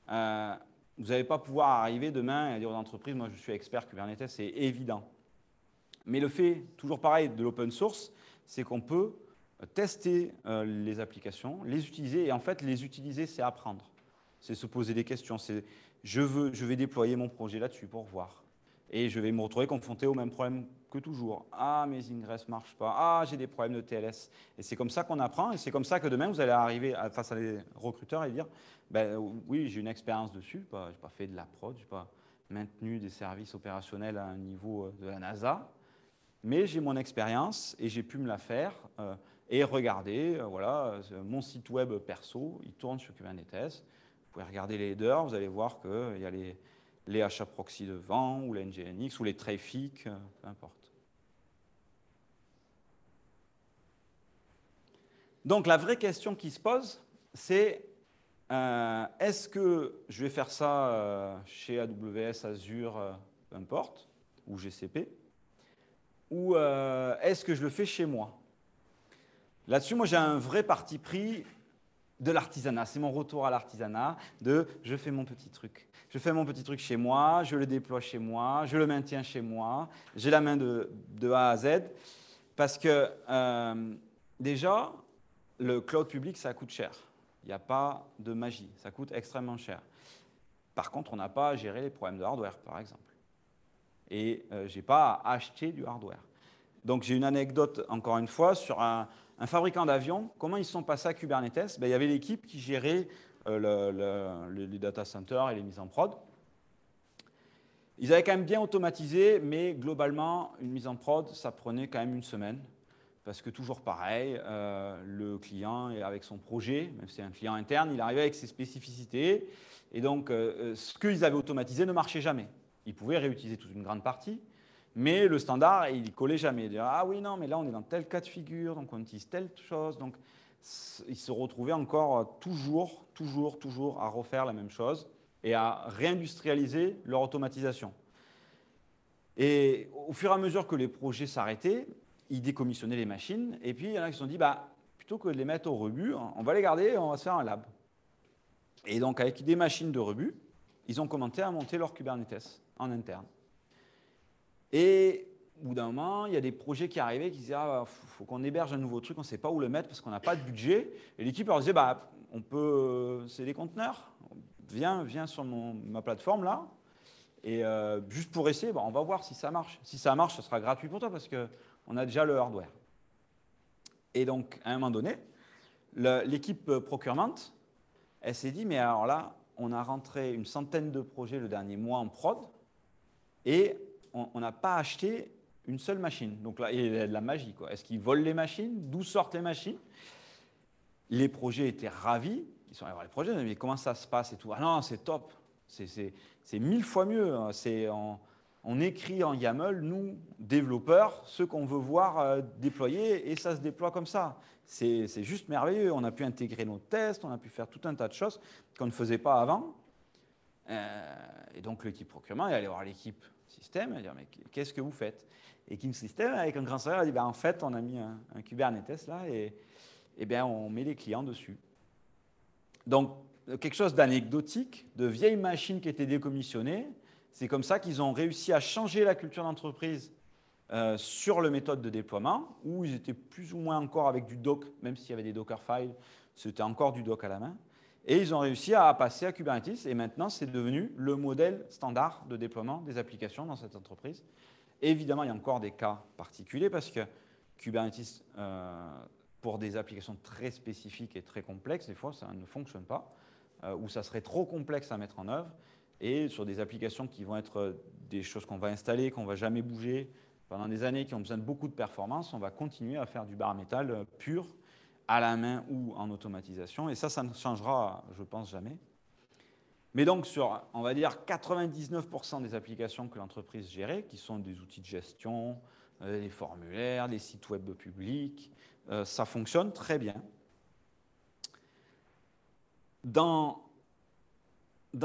vous n'allez pas pouvoir arriver demain et dire aux entreprises, moi je suis expert Kubernetes, c'est évident. Mais le fait, toujours pareil, de l'open source, c'est qu'on peut tester les applications, les utiliser, et en fait, les utiliser, c'est apprendre. C'est se poser des questions. C'est je vais déployer mon projet là-dessus pour voir. Et je vais me retrouver confronté au même problème que toujours. Ah, mes ingress ne marchent pas. Ah, j'ai des problèmes de TLS. Et c'est comme ça qu'on apprend. Et c'est comme ça que demain, vous allez arriver face à des recruteurs et dire ben, oui, j'ai une expérience dessus. Je n'ai pas fait de la prod. Je n'ai pas maintenu des services opérationnels à un niveau de la NASA. Mais j'ai mon expérience et j'ai pu me la faire. Et regardez, voilà, mon site web perso, il tourne sur Kubernetes. Vous pouvez regarder les headers, vous allez voir qu'il y a les HAProxy devant, ou les NGINX, ou les trafics, peu importe. Donc la vraie question qui se pose, c'est est-ce que je vais faire ça chez AWS, Azure, peu importe, ou GCP, ou est-ce que je le fais chez moi? Là-dessus, moi, j'ai un vrai parti pris de l'artisanat. C'est mon retour à l'artisanat de je fais mon petit truc. Je fais mon petit truc chez moi, je le déploie chez moi, je le maintiens chez moi, j'ai la main de A à Z. Parce que déjà, le cloud public, ça coûte cher. Il n'y a pas de magie, ça coûte extrêmement cher. Par contre, on n'a pas à gérer les problèmes de hardware, par exemple. Et je n'ai pas à acheter du hardware. Donc j'ai une anecdote, encore une fois, sur un fabricant d'avions. Comment ils sont passés à Kubernetes? Il y avait l'équipe qui gérait les data centers et les mises en prod. Ils avaient quand même bien automatisé, mais globalement, une mise en prod, ça prenait quand même une semaine. parce que toujours pareil, le client est avec son projet, même si c'est un client interne, il arrivait avec ses spécificités, et donc ce qu'ils avaient automatisé ne marchait jamais. Ils pouvaient réutiliser toute une grande partie, mais le standard, il ne collait jamais. Dire, ah oui, non, mais là, on est dans tel cas de figure, donc on utilise telle chose. Donc, ils se retrouvaient encore toujours à refaire la même chose et à réindustrialiser leur automatisation. Et au fur et à mesure que les projets s'arrêtaient, ils décommissionnaient les machines. Et puis, il y en a qui se sont dit, bah, plutôt que de les mettre au rebut, on va les garder et on va se faire un lab. Et donc, avec des machines de rebut, ils ont commencé à monter leur Kubernetes en interne. Et au bout d'un moment, il y a des projets qui arrivaient qui disaient ah, faut qu'on héberge un nouveau truc, on ne sait pas où le mettre parce qu'on n'a pas de budget. Et l'équipe leur disait bah, on peut, c'est des conteneurs, viens sur ma plateforme là. Et juste pour essayer, bah, on va voir si ça marche. Si ça marche, ce sera gratuit pour toi parce qu'on a déjà le hardware. Et donc, à un moment donné, l'équipe procurement, elle s'est dit mais alors là, on a rentré une centaine de projets le dernier mois en prod et on n'a pas acheté une seule machine. Donc là, il y a de la magie. Est-ce qu'ils volent les machines? D'où sortent les machines? Les projets étaient ravis. Ils sont allés voir les projets, mais comment ça se passe et tout. Ah non, c'est top. C'est 1000 fois mieux. On écrit en YAML, nous, développeurs, ce qu'on veut voir déployer, et ça se déploie comme ça. C'est juste merveilleux. On a pu intégrer nos tests, on a pu faire tout un tas de choses qu'on ne faisait pas avant. Et donc l'équipe procurement est allée voir l'équipe système et dire mais qu'est-ce que vous faites? Et l'équipe système avec un grand sourire a dit ben, en fait on a mis un Kubernetes là et bien on met les clients dessus. Donc quelque chose d'anecdotique, de vieilles machines qui étaient décommissionnées, c'est comme ça qu'ils ont réussi à changer la culture d'entreprise sur le méthode de déploiement où ils étaient plus ou moins encore avec du doc, même s'il y avait des Dockerfiles, c'était encore du doc à la main. Et ils ont réussi à passer à Kubernetes et maintenant, c'est devenu le modèle standard de déploiement des applications dans cette entreprise. Évidemment, il y a encore des cas particuliers parce que Kubernetes, pour des applications très spécifiques et très complexes, des fois, ça ne fonctionne pas ou ça serait trop complexe à mettre en œuvre. Et sur des applications qui vont être des choses qu'on va installer, qu'on ne va jamais bouger pendant des années, qui ont besoin de beaucoup de performance, on va continuer à faire du bare metal pur à la main ou en automatisation. Et ça ne changera, je pense, jamais. Mais donc, sur, on va dire, 99% des applications que l'entreprise gérait, qui sont des outils de gestion, des formulaires, des sites web publics, ça fonctionne très bien. Dans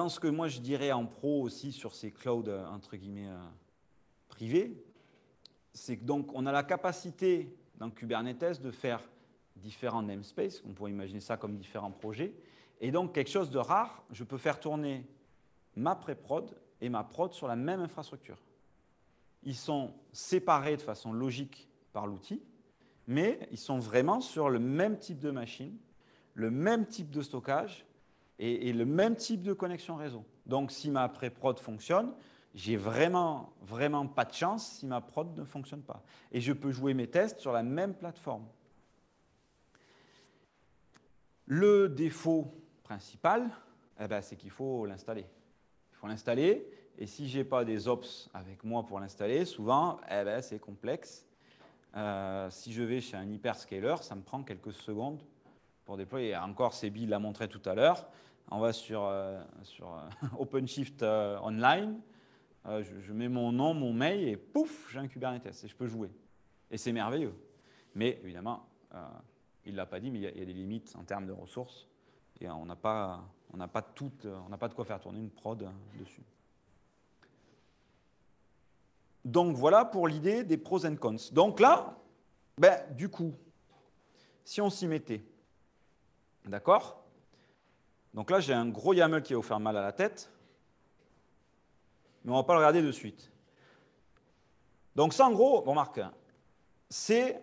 ce que moi je dirais en pro aussi sur ces clouds, entre guillemets, privés, c'est que donc on a la capacité dans Kubernetes de faire différents namespaces, on pourrait imaginer ça comme différents projets, et donc quelque chose de rare, je peux faire tourner ma pré-prod et ma prod sur la même infrastructure. Ils sont séparés de façon logique par l'outil, mais ils sont vraiment sur le même type de machine, le même type de stockage et le même type de connexion réseau. Donc si ma pré-prod fonctionne, j'ai vraiment pas de chance si ma prod ne fonctionne pas. Et je peux jouer mes tests sur la même plateforme. Le défaut principal, c'est qu'il faut l'installer. Il faut l'installer, et si je n'ai pas des ops avec moi pour l'installer, souvent, c'est complexe. Si je vais chez un hyperscaler, ça me prend quelques secondes pour déployer. Et encore, Sebi l'a montré tout à l'heure. On va sur OpenShift Online, je mets mon nom, mon mail, et pouf, j'ai un Kubernetes, et je peux jouer. Et c'est merveilleux. Mais évidemment, il ne l'a pas dit, mais il y a des limites en termes de ressources. Et on n'a pas de quoi faire tourner une prod dessus. Donc voilà pour l'idée des pros and cons. Donc là, du coup, si on s'y mettait, d'accord? Donc là, j'ai un gros YAML qui va vous faire mal à la tête, mais on ne va pas le regarder de suite. Donc ça, en gros, bon, remarque, c'est...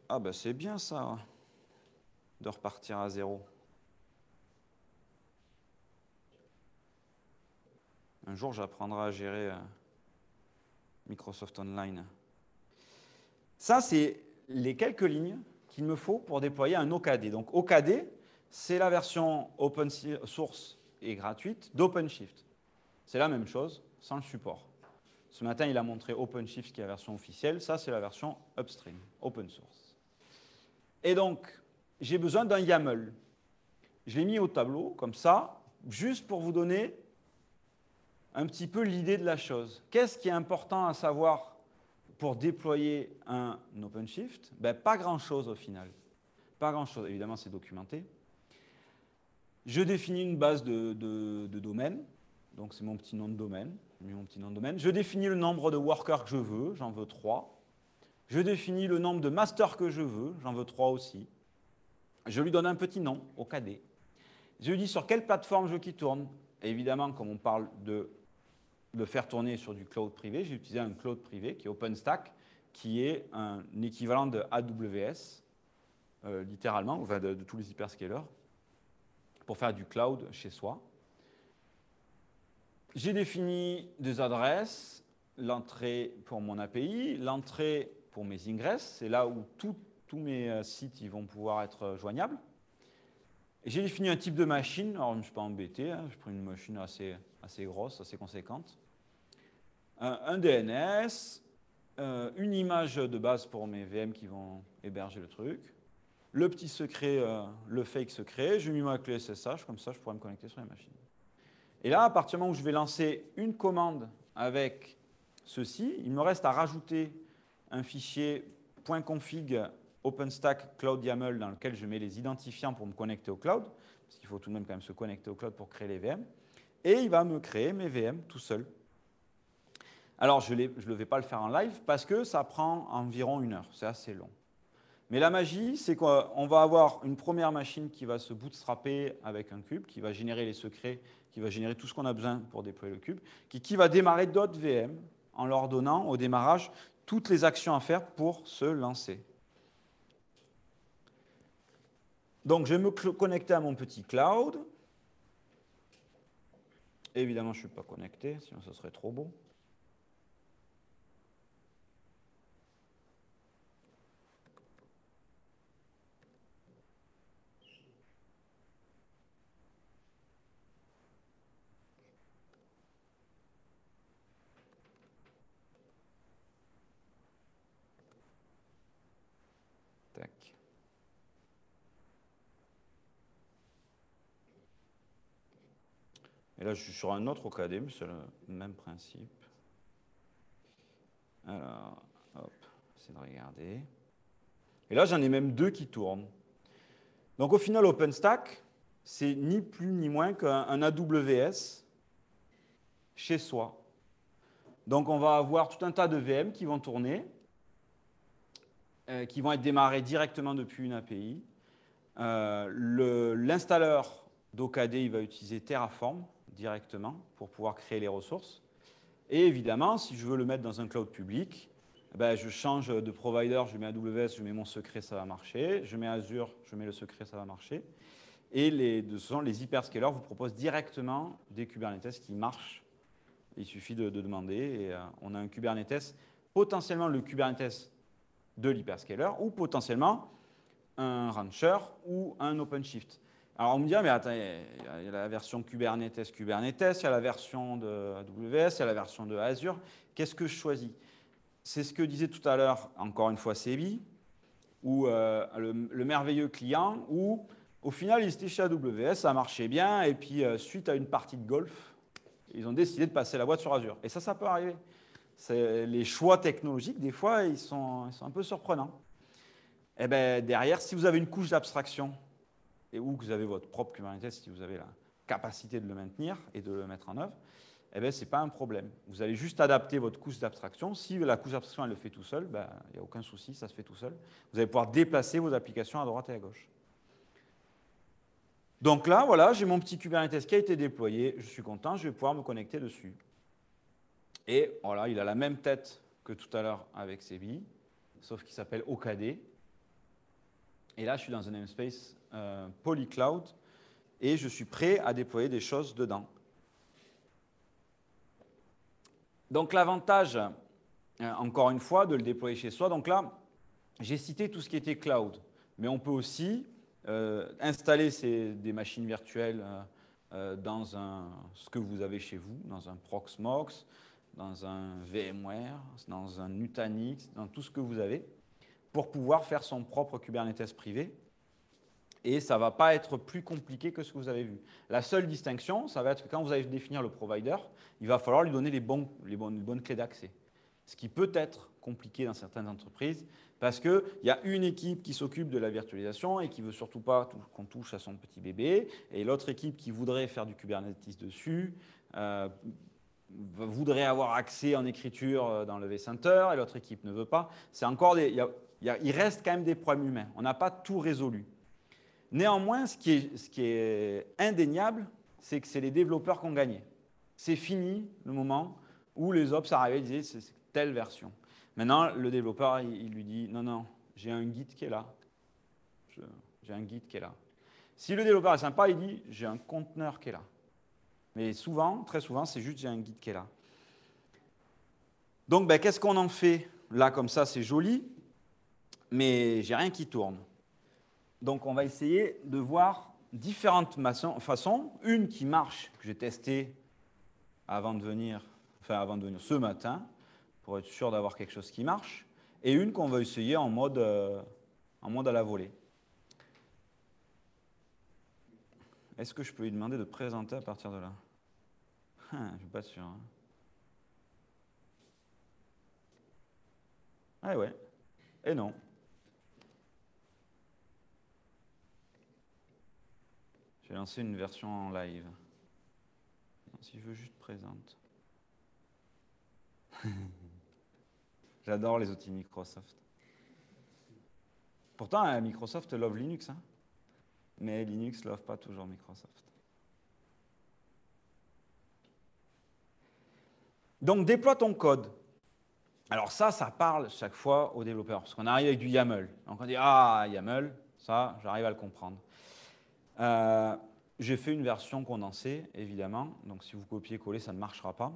Ah ben c'est bien ça, de repartir à zéro. Un jour, j'apprendrai à gérer Microsoft Online. Ça, c'est les quelques lignes qu'il me faut pour déployer un OKD. Donc OKD, c'est la version open source et gratuite d'OpenShift. C'est la même chose, sans le support. Ce matin, il a montré OpenShift, qui est la version officielle. Ça, c'est la version upstream, open source. Et donc, j'ai besoin d'un YAML. Je l'ai mis au tableau, comme ça, juste pour vous donner un petit peu l'idée de la chose. Qu'est-ce qui est important à savoir pour déployer un OpenShift? Ben, pas grand-chose au final. Pas grand-chose. Évidemment, c'est documenté. Je définis une base de domaine. Donc, c'est mon petit nom de domaine. Je définis le nombre de workers que je veux. J'en veux 3. Je définis le nombre de masters que je veux. J'en veux 3 aussi. Je lui donne un petit nom, OKD. Je lui dis sur quelle plateforme je veux qu'il tourne. Et évidemment, comme on parle de le faire tourner sur du cloud privé, j'ai utilisé un cloud privé qui est OpenStack, qui est un équivalent de AWS, littéralement, enfin de tous les hyperscalers, pour faire du cloud chez soi. J'ai défini des adresses, l'entrée pour mon API, l'entrée pour mes ingresses, c'est là où tous mes sites ils vont pouvoir être joignables. J'ai défini un type de machine, alors je ne me suis pas embêté, hein, je prends une machine assez grosse, assez conséquente. Un DNS, une image de base pour mes VM qui vont héberger le truc, le petit secret, le fake secret, j'ai mis ma clé SSH, comme ça je pourrais me connecter sur les machines. Et là, à partir du moment où je vais lancer une commande avec ceci, il me reste à rajouter un fichier .config OpenStack Cloud YAML dans lequel je mets les identifiants pour me connecter au cloud, parce qu'il faut tout de même quand même se connecter au cloud pour créer les VM, et il va me créer mes VM tout seul. Alors, je ne vais pas le faire en live parce que ça prend environ 1 heure, c'est assez long. Mais la magie, c'est qu'on va avoir une première machine qui va se bootstrapper avec un cube, qui va générer les secrets, qui va générer tout ce qu'on a besoin pour déployer le cube, qui va démarrer d'autres VM en leur donnant au démarrage toutes les actions à faire pour se lancer. Donc, je vais me connecter à mon petit cloud. Évidemment, je ne suis pas connecté, sinon ce serait trop beau. Tac. Et là, je suis sur un autre OKD, mais c'est le même principe. Alors, hop, c'est de regarder. Et là, j'en ai même 2 qui tournent. Donc, au final, OpenStack, c'est ni plus ni moins qu'un AWS chez soi. Donc, on va avoir tout un tas de VM qui vont tourner, qui vont être démarrés directement depuis une API. L'installeur d'OKD, il va utiliser Terraform directement pour pouvoir créer les ressources. Et évidemment, si je veux le mettre dans un cloud public, ben, je change de provider, je mets AWS, je mets mon secret, ça va marcher. Je mets Azure, je mets le secret, ça va marcher. Et les hyperscalers vous proposent directement des Kubernetes qui marchent. Il suffit de demander et on a un Kubernetes, potentiellement le Kubernetes de l'hyperscaler ou potentiellement un Rancher ou un OpenShift. Alors on me dit, mais attends, il y a la version Kubernetes, il y a la version de AWS, il y a la version de Azure. Qu'est-ce que je choisis? C'est ce que disait tout à l'heure, encore une fois, Sebi, ou le merveilleux client, où au final, ils étaient chez AWS, ça marchait bien, et puis suite à une partie de golf, ils ont décidé de passer la boîte sur Azure. Et ça peut arriver. Les choix technologiques, des fois, ils sont un peu surprenants. Et bien, derrière, si vous avez une couche d'abstraction, et où vous avez votre propre Kubernetes, si vous avez la capacité de le maintenir et de le mettre en œuvre, eh bien, ce n'est pas un problème. Vous allez juste adapter votre couche d'abstraction. Si la couche d'abstraction, elle le fait tout seul, ben, il n'y a aucun souci, ça se fait tout seul. Vous allez pouvoir déplacer vos applications à droite et à gauche. Donc là, voilà, j'ai mon petit Kubernetes qui a été déployé. Je suis content, je vais pouvoir me connecter dessus. Et voilà, il a la même tête que tout à l'heure avec Sebi, sauf qu'il s'appelle OKD. Et là, je suis dans un namespace Polycloud et je suis prêt à déployer des choses dedans. Donc l'avantage, encore une fois, de le déployer chez soi, donc là, j'ai cité tout ce qui était cloud, mais on peut aussi installer des machines virtuelles dans ce que vous avez chez vous, dans un Proxmox, dans un VMware, dans un Nutanix, dans tout ce que vous avez, pour pouvoir faire son propre Kubernetes privé. Et ça ne va pas être plus compliqué que ce que vous avez vu. La seule distinction, ça va être que quand vous allez définir le provider, il va falloir lui donner les bonnes clés d'accès. Ce qui peut être compliqué dans certaines entreprises, parce qu'il y a une équipe qui s'occupe de la virtualisation et qui ne veut surtout pas qu'on touche à son petit bébé, et l'autre équipe qui voudrait faire du Kubernetes dessus, voudrait avoir accès en écriture dans le vCenter, et l'autre équipe ne veut pas. C'est encore il reste quand même des problèmes humains. On n'a pas tout résolu. Néanmoins, ce qui est indéniable, c'est que c'est les développeurs qui ont gagné. C'est fini le moment où les ops arrivaient et disaient c'est telle version. Maintenant, le développeur, il lui dit non, non, j'ai un guide qui est là. J'ai un guide qui est là. Si le développeur est sympa, il dit j'ai un conteneur qui est là. Mais souvent, très souvent, c'est juste j'ai un guide qui est là. Donc, ben, qu'est-ce qu'on en fait? Là, comme ça, c'est joli, mais j'ai rien qui tourne. Donc, on va essayer de voir différentes façons. Une qui marche, que j'ai testée avant de venir ce matin, pour être sûr d'avoir quelque chose qui marche, et une qu'on va essayer en mode à la volée. Est-ce que je peux lui demander de présenter à partir de là? Je ne suis pas sûr. Hein. Ah ouais. Et non. J'ai lancé une version en live. Si je veux juste présente. J'adore les outils Microsoft. Pourtant, Microsoft love Linux, hein, mais Linux love pas toujours Microsoft. Donc, déploie ton code. Alors ça parle chaque fois aux développeurs, parce qu'on arrive avec du YAML. Donc on dit, ah, YAML, ça, j'arrive à le comprendre. J'ai fait une version condensée, évidemment, donc si vous copiez-collez, ça ne marchera pas.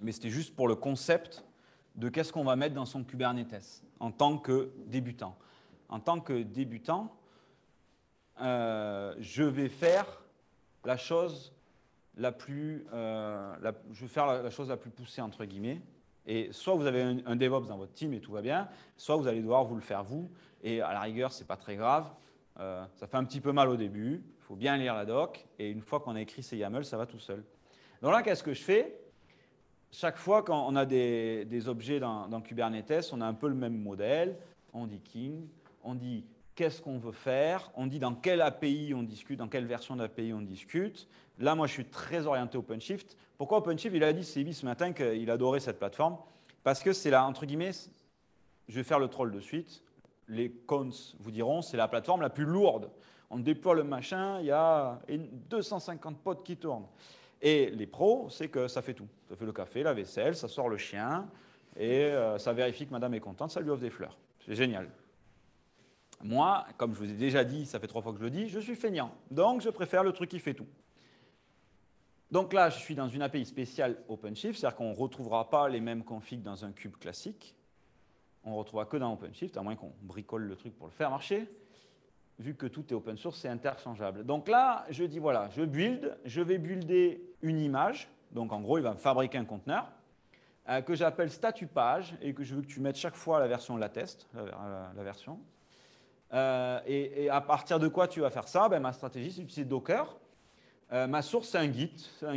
Mais c'était juste pour le concept de qu'est-ce qu'on va mettre dans son Kubernetes en tant que débutant. En tant que débutant, je vais faire la chose la plus, je vais faire la chose la plus poussée, entre guillemets. Et soit vous avez un DevOps dans votre team et tout va bien, soit vous allez devoir vous le faire vous. Et à la rigueur, ce n'est pas très grave. Ça fait un petit peu mal au début. Il faut bien lire la doc. Et une fois qu'on a écrit ces YAML, ça va tout seul. Donc là, qu'est-ce que je fais? Chaque fois qu'on a des objets dans Kubernetes, on a un peu le même modèle. On dit King, on dit qu'est-ce qu'on veut faire, on dit dans quelle API on discute, dans quelle version d'API on discute. Là, moi, je suis très orienté OpenShift. Pourquoi OpenShift? Il a dit, Sebi, ce matin, qu'il adorait cette plateforme. Parce que c'est là, entre guillemets, je vais faire le troll de suite. Les cons vous diront, c'est la plateforme la plus lourde. On déploie le machin, il y a 250 pods qui tournent. Et les pros, c'est que ça fait tout. Ça fait le café, la vaisselle, ça sort le chien, et ça vérifie que madame est contente, ça lui offre des fleurs. C'est génial. Moi, comme je vous ai déjà dit, ça fait 3 fois que je le dis, je suis feignant. Donc, je préfère le truc qui fait tout. Donc là, je suis dans une API spéciale OpenShift, c'est-à-dire qu'on ne retrouvera pas les mêmes configs dans un cube classique. On ne retrouvera que dans OpenShift, à moins qu'on bricole le truc pour le faire marcher. Vu que tout est open source, c'est interchangeable. Donc là, je dis, voilà, je vais builder une image. Donc en gros, il va me fabriquer un conteneur que j'appelle statut page et que je veux que tu mettes chaque fois la version latest, la version. Et à partir de quoi tu vas faire ça? Ma stratégie, c'est d'utiliser Docker. Ma source, c'est un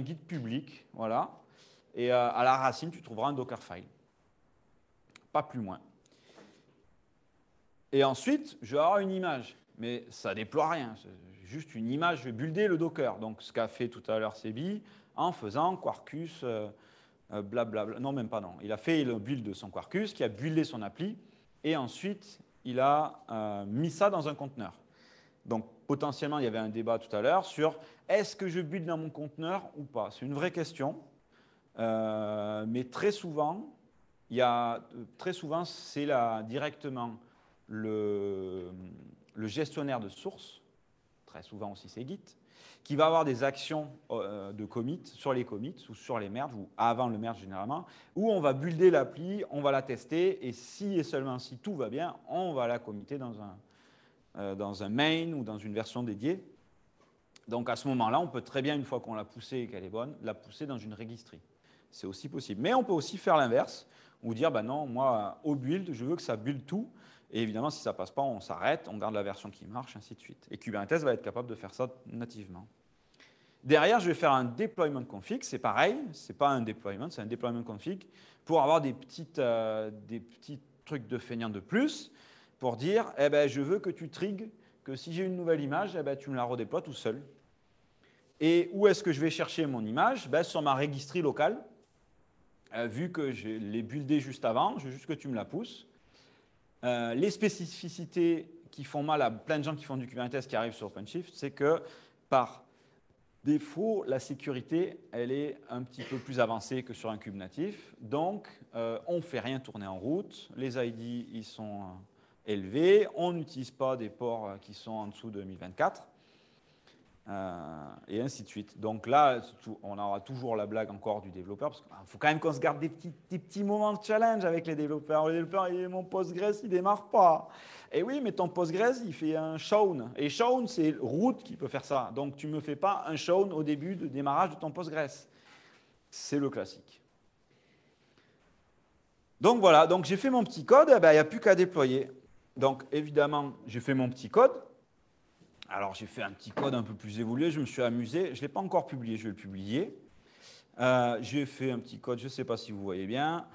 guide public. Voilà. Et à la racine, tu trouveras un Dockerfile. Pas plus loin. Et ensuite, je vais avoir une image. Mais ça ne déploie rien. C'est juste une image. Je vais builder le Docker. Donc, ce qu'a fait tout à l'heure Sebi en faisant Quarkus, blablabla. Non, même pas, non. Il a fait le build de son Quarkus, qui a buildé son appli. Et ensuite, il a mis ça dans un conteneur. Donc, potentiellement, il y avait un débat tout à l'heure sur est-ce que je build dans mon conteneur ou pas? C'est une vraie question. Mais très souvent, c'est directement le gestionnaire de source, très souvent aussi c'est Git, qui va avoir des actions de commit sur les commits ou sur les merges, ou avant le merge généralement, où on va builder l'appli, on va la tester, et si et seulement si tout va bien, on va la committer dans un main ou dans une version dédiée. Donc à ce moment-là, on peut très bien, une fois qu'on l'a poussée et qu'elle est bonne, la pousser dans une registry. C'est aussi possible. Mais on peut aussi faire l'inverse, ou dire, ben non, moi, au build, je veux que ça build tout. Et évidemment, si ça ne passe pas, on s'arrête, on garde la version qui marche, ainsi de suite. Et Kubernetes va être capable de faire ça nativement. Derrière, je vais faire un deployment config. C'est pareil, ce n'est pas un deployment, c'est un deployment config pour avoir des petits trucs de feignant de plus pour dire, eh ben, je veux que tu trigues, que si j'ai une nouvelle image, eh ben, tu me la redéploies tout seul. Et où est-ce que je vais chercher mon image? Ben, sur ma registry locale. Vu que je l'ai buildé juste avant, je veux juste que tu me la pousses. Les spécificités qui font mal à plein de gens qui font du Kubernetes qui arrivent sur OpenShift, c'est que par défaut, la sécurité, elle est un petit peu plus avancée que sur un kube natif. Donc, on ne fait rien tourner en route. Les ID, ils sont élevés. On n'utilise pas des ports qui sont en dessous de 1024. Et ainsi de suite. Donc là, on aura toujours la blague encore du développeur, parce qu'il faut quand même qu'on se garde des petits moments de challenge avec les développeurs. Le développeur, mon Postgres, il ne démarre pas. Et oui, mais ton Postgres, il fait un shown. Et shown, c'est root qui peut faire ça. Donc tu ne me fais pas un shown au début de démarrage de ton Postgres. C'est le classique. Donc voilà, donc j'ai fait mon petit code, il n'y a plus qu'à déployer. Donc évidemment, j'ai fait mon petit code. Alors, j'ai fait un petit code un peu plus évolué, je me suis amusé. Je ne l'ai pas encore publié, je vais le publier. J'ai fait un petit code, je ne sais pas si vous voyez bien.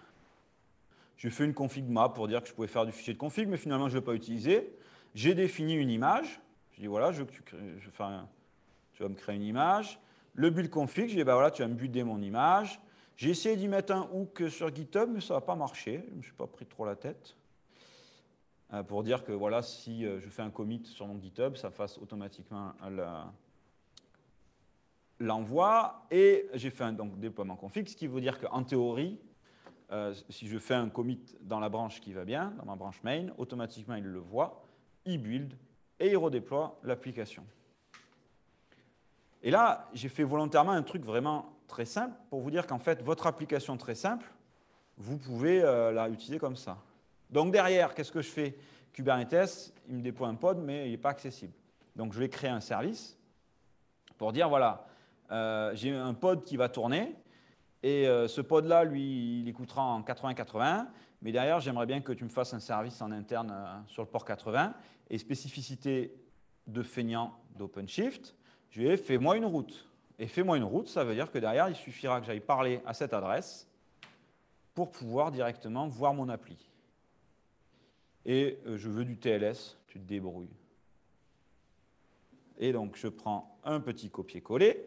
J'ai fait une config map pour dire que je pouvais faire du fichier de config, mais finalement, je ne l'ai pas utilisé. J'ai défini une image. Je dis, voilà, je vas me créer une image. Le build config, je dis, bah voilà, tu vas me builder mon image. J'ai essayé d'y mettre un hook sur GitHub, mais ça n'a pas marché. Je ne me suis pas pris trop la tête. Pour dire que voilà, si je fais un commit sur mon GitHub, ça fasse automatiquement l'envoi. Et j'ai fait un déploiement config, ce qui veut dire qu'en théorie, si je fais un commit dans la branche qui va bien, dans ma branche main, automatiquement il le voit, il build et il redéploie l'application. Et là, j'ai fait volontairement un truc vraiment très simple pour vous dire qu'en fait, votre application très simple, vous pouvez la utiliser comme ça. Donc derrière, qu'est-ce que je fais? Kubernetes, il me déploie un pod, mais il n'est pas accessible. Donc je vais créer un service pour dire, voilà, j'ai un pod qui va tourner, et ce pod-là, lui, il écoutera en 80-80, mais derrière, j'aimerais bien que tu me fasses un service en interne sur le port 80, et spécificité de feignant d'OpenShift, je vais fais-moi une route. Et fais-moi une route, ça veut dire que derrière, il suffira que j'aille parler à cette adresse pour pouvoir directement voir mon appli. Et je veux du TLS, tu te débrouilles. Et donc, je prends un petit copier-coller.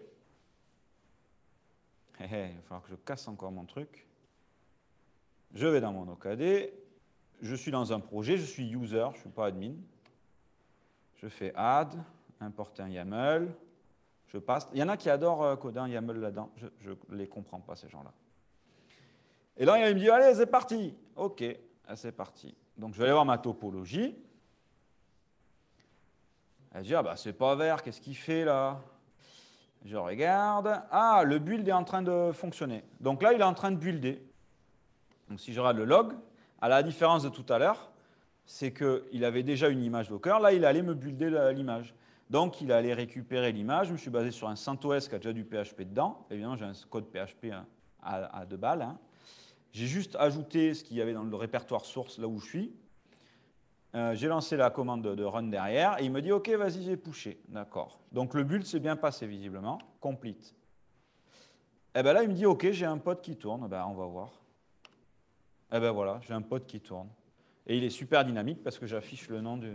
Il va falloir que je casse encore mon truc. Je vais dans mon OKD. Je suis dans un projet, je suis user, je ne suis pas admin. Je fais add, importer un YAML. Je passe. Il y en a qui adorent coder un YAML là-dedans. Je ne les comprends pas, ces gens-là. Et là, il me dit, allez, c'est parti. OK, c'est parti. Donc, je vais aller voir ma topologie. Elle dit, ah bah, c'est pas vert, qu'est-ce qu'il fait là? Je regarde. Ah, le build est en train de fonctionner. Donc là, il est en train de builder. Donc si je regarde le log, à la différence de tout à l'heure, c'est qu'il avait déjà une image Docker. Là, il allait me builder l'image. Donc, il allait récupérer l'image. Je me suis basé sur un CentOS qui a déjà du PHP dedans. Évidemment, j'ai un code PHP à 2 balles. Hein. J'ai juste ajouté ce qu'il y avait dans le répertoire source là où je suis. J'ai lancé la commande de run derrière et il me dit « Ok, vas-y, j'ai pushé. » D'accord. Donc, le build s'est bien passé visiblement. Complete. Et bien là, il me dit « Ok, j'ai un pod qui tourne. » Ben, on va voir. Et ben voilà, j'ai un pod qui tourne. Et il est super dynamique parce que j'affiche le nom du...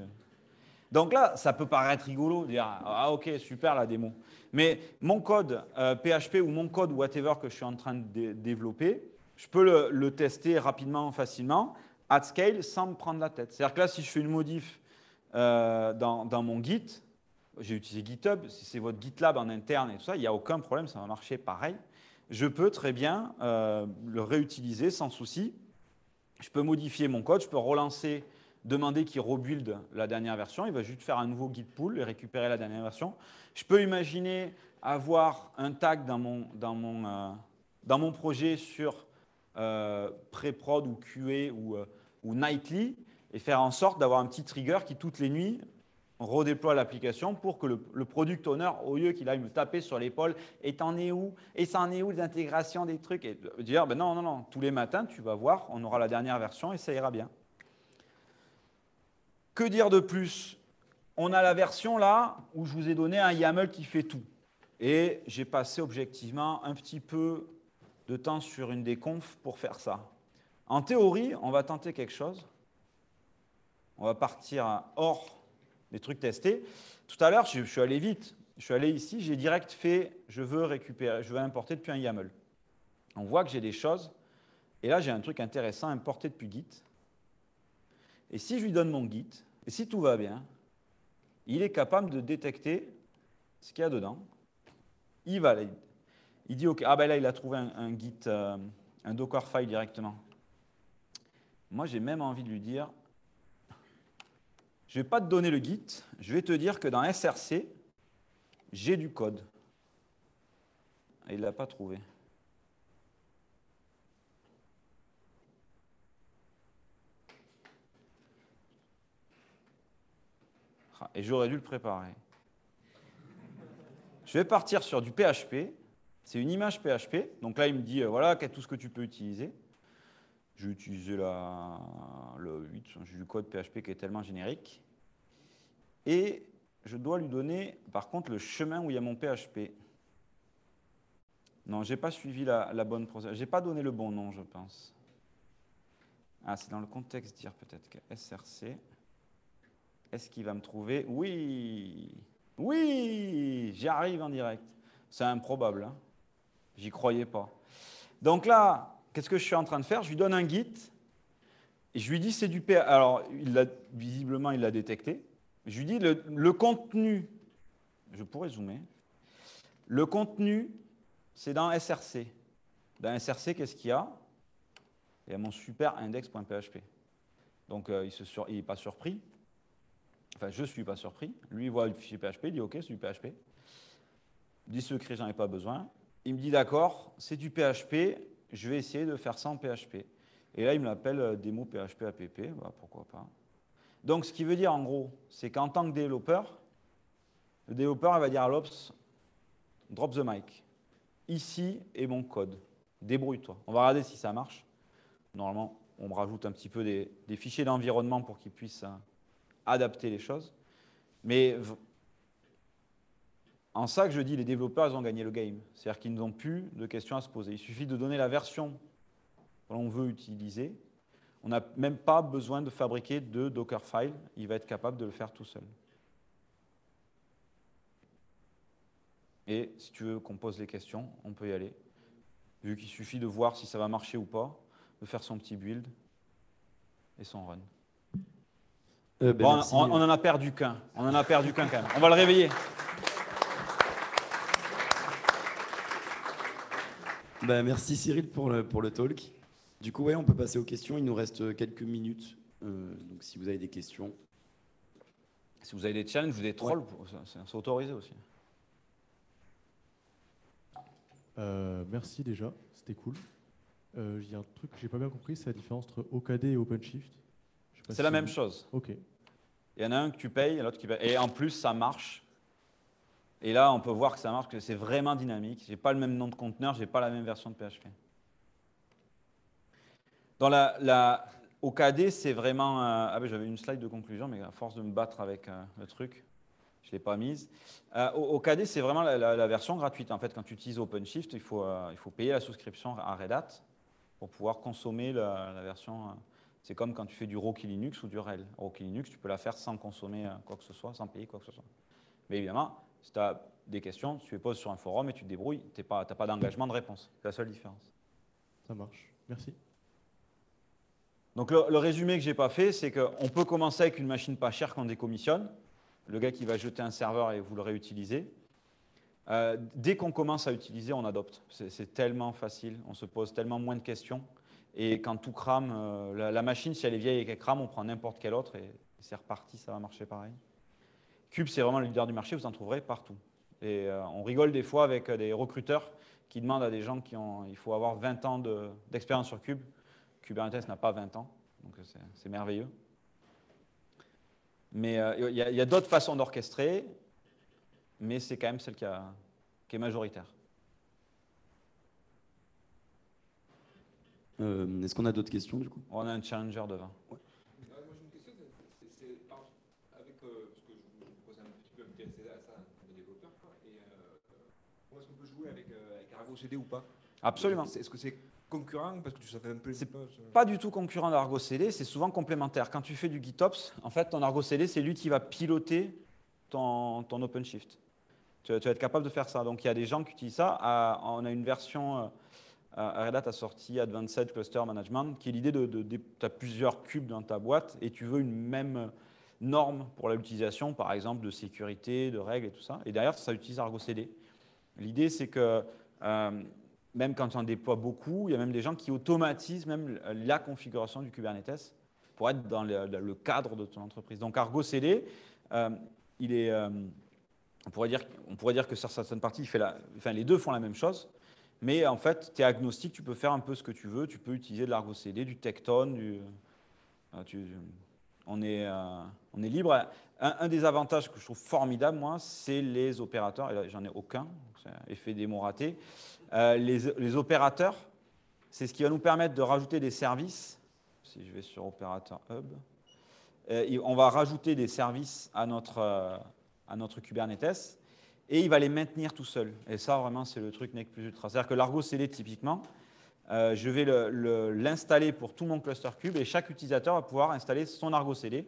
Donc là, ça peut paraître rigolo, de dire « Ah ok, super la démo. » Mais mon code PHP ou mon code whatever que je suis en train de développer, je peux le tester rapidement, facilement, at scale, sans me prendre la tête. C'est-à-dire que là, si je fais une modif dans mon Git, j'ai utilisé GitHub, si c'est votre GitLab en interne et tout ça, il n'y a aucun problème, ça va marcher pareil. Je peux très bien le réutiliser sans souci. Je peux modifier mon code, je peux relancer, demander qu'il rebuild la dernière version. Il va juste faire un nouveau git pull et récupérer la dernière version. Je peux imaginer avoir un tag dans mon projet sur pré-prod ou QA ou nightly et faire en sorte d'avoir un petit trigger qui, toutes les nuits, redéploie l'application pour que le product owner, au lieu qu'il aille me taper sur l'épaule, et t'en es où? Et ça en est où l'intégration des trucs? Et dire, ben non, non, non, tous les matins, tu vas voir, on aura la dernière version et ça ira bien. Que dire de plus? On a la version là où je vous ai donné un YAML qui fait tout. Et j'ai passé objectivement un petit peu de temps sur une des confs pour faire ça. En théorie, on va tenter quelque chose. On va partir hors des trucs testés. Tout à l'heure, je suis allé vite. Je suis allé ici, j'ai direct fait, je veux récupérer, je veux importer depuis un YAML. On voit que j'ai des choses. Et là, j'ai un truc intéressant, importer depuis Git. Et si je lui donne mon Git, et si tout va bien, il est capable de détecter ce qu'il y a dedans. Il valide. Il dit OK. Ah ben là, il a trouvé un Git, un Dockerfile directement. Moi, j'ai même envie de lui dire, je ne vais pas te donner le Git, je vais te dire que dans SRC, j'ai du code. Et il ne l'a pas trouvé. Et j'aurais dû le préparer. Je vais partir sur du PHP. C'est une image PHP. Donc là, il me dit, voilà, tout ce que tu peux utiliser. Je vais utiliser le 8. J'ai du code PHP qui est tellement générique. Et je dois lui donner, par contre, le chemin où il y a mon PHP. Non, je n'ai pas suivi la bonne procédure. Je n'ai pas donné le bon nom, je pense. Ah, c'est dans le contexte dire peut-être que SRC. Est-ce qu'il va me trouver? Oui! Oui! J'y arrive en direct. C'est improbable. Hein, j'y croyais pas. Donc là, qu'est-ce que je suis en train de faire? Je lui donne un Git. Et je lui dis c'est du PHP. Alors, visiblement, il l'a détecté. Je lui dis le contenu. Je pourrais zoomer. Le contenu, c'est dans SRC. Dans SRC, qu'est-ce qu'il y a? Il y a mon super index.php. Donc, il n'est pas surpris. Enfin, je ne suis pas surpris. Lui, il voit le fichier PHP, il dit OK, c'est du PHP. Il dit secret, j'en ai pas besoin. Il me dit d'accord, c'est du PHP, je vais essayer de faire ça en PHP. Et là, il me l'appelle démo PHP app, bah, pourquoi pas. Donc, ce qui veut dire en gros, c'est qu'en tant que développeur, le développeur il va dire à l'Ops, drop the mic. Ici est mon code. Débrouille-toi. On va regarder si ça marche. Normalement, on me rajoute un petit peu des fichiers d'environnement pour qu'ils puissent adapter les choses. Mais en ça que je dis, les développeurs, ils ont gagné le game. C'est-à-dire qu'ils n'ont plus de questions à se poser. Il suffit de donner la version que l'on veut utiliser. On n'a même pas besoin de fabriquer de Dockerfile. Il va être capable de le faire tout seul. Et si tu veux qu'on pose les questions, on peut y aller. Vu qu'il suffit de voir si ça va marcher ou pas, de faire son petit build et son run. Bon, on en a perdu qu'un. On en a perdu qu'un quand même. On va le réveiller. Merci Cyril pour le talk. Du coup, ouais, on peut passer aux questions. Il nous reste quelques minutes. Donc, si vous avez des questions. Si vous avez des challenges ou des trolls, c'est autorisé aussi. Merci déjà, c'était cool. Il y a un truc que j'ai pas bien compris, c'est la différence entre OKD et OpenShift. C'est la même chose. Ok. Il y en a un que tu payes et l'autre qui paye. Et en plus, ça marche. Et là, on peut voir que ça marche, que c'est vraiment dynamique. Je n'ai pas le même nom de conteneur, je n'ai pas la même version de PHP. Dans OKD, c'est vraiment... ah ben, j'avais une slide de conclusion, mais à force de me battre avec le truc, je ne l'ai pas mise. OKD, c'est vraiment la version gratuite. En fait, quand tu utilises OpenShift, il faut payer la souscription à Red Hat pour pouvoir consommer la version... c'est comme quand tu fais du Rocky Linux ou du RHEL. Rocky Linux, tu peux la faire sans consommer quoi que ce soit, sans payer quoi que ce soit. Mais évidemment, si tu as des questions, tu les poses sur un forum et tu te débrouilles. Tu n'as pas d'engagement de réponse. C'est la seule différence. Ça marche. Merci. Donc le résumé que je n'ai pas fait, c'est qu'on peut commencer avec une machine pas chère qu'on décommissionne. Le gars qui va jeter un serveur et vous le réutilisez. Dès qu'on commence à utiliser, on adopte. C'est tellement facile, on se pose tellement moins de questions. Et quand tout crame, la machine, si elle est vieille et qu'elle crame, on prend n'importe quelle autre et c'est reparti, ça va marcher pareil. Cube, c'est vraiment le leader du marché, vous en trouverez partout. Et on rigole des fois avec des recruteurs qui demandent à des gens il faut avoir 20 ans d'expérience sur Cube. Kubernetes n'a pas 20 ans, donc c'est merveilleux. Mais il y a d'autres façons d'orchestrer, mais c'est quand même celle qui est majoritaire. Est-ce qu'on a d'autres questions du coup? On a un challenger devant. Moi j'ai une question, avec, parce que je me pose un petit peu intéressé à ça comme développeur, quoi, et comment est-ce qu'on peut jouer avec Argo CD ou pas? Absolument. Est-ce que c'est concurrent parce que tu savais un peu C'est pas du tout concurrent d'Argo CD, c'est souvent complémentaire. Quand tu fais du GitOps, en fait, ton Argo CD, c'est lui qui va piloter ton OpenShift. Tu vas être capable de faire ça. Donc, il y a des gens qui utilisent ça. On a une version, Red Hat a sorti Advanced Cluster Management, qui est l'idée tu as plusieurs cubes dans ta boîte et tu veux une même norme pour l'utilisation, par exemple, de sécurité, de règles et tout ça. Et derrière, ça utilise Argo CD. L'idée, c'est que même quand on déploie beaucoup, il y a même des gens qui automatisent même la configuration du Kubernetes pour être dans le cadre de ton entreprise. Donc Argo CD, il est, on pourrait dire que sur certaines parties, les deux font la même chose, mais en fait, tu es agnostique, tu peux faire un peu ce que tu veux, tu peux utiliser de l'Argo CD, du Tecton, on est libre. Un des avantages que je trouve formidable, moi, c'est les opérateurs. Et là, j'en ai aucun, c'est un effet démo raté. Les opérateurs, c'est ce qui va nous permettre de rajouter des services. Si je vais sur Operator Hub, on va rajouter des services à notre Kubernetes et il va les maintenir tout seul. Et ça, vraiment, c'est le truc NEC plus ultra. C'est-à-dire que l'Argo CD, typiquement, je vais l'installer pour tout mon cluster cube et chaque utilisateur va pouvoir installer son Argo CD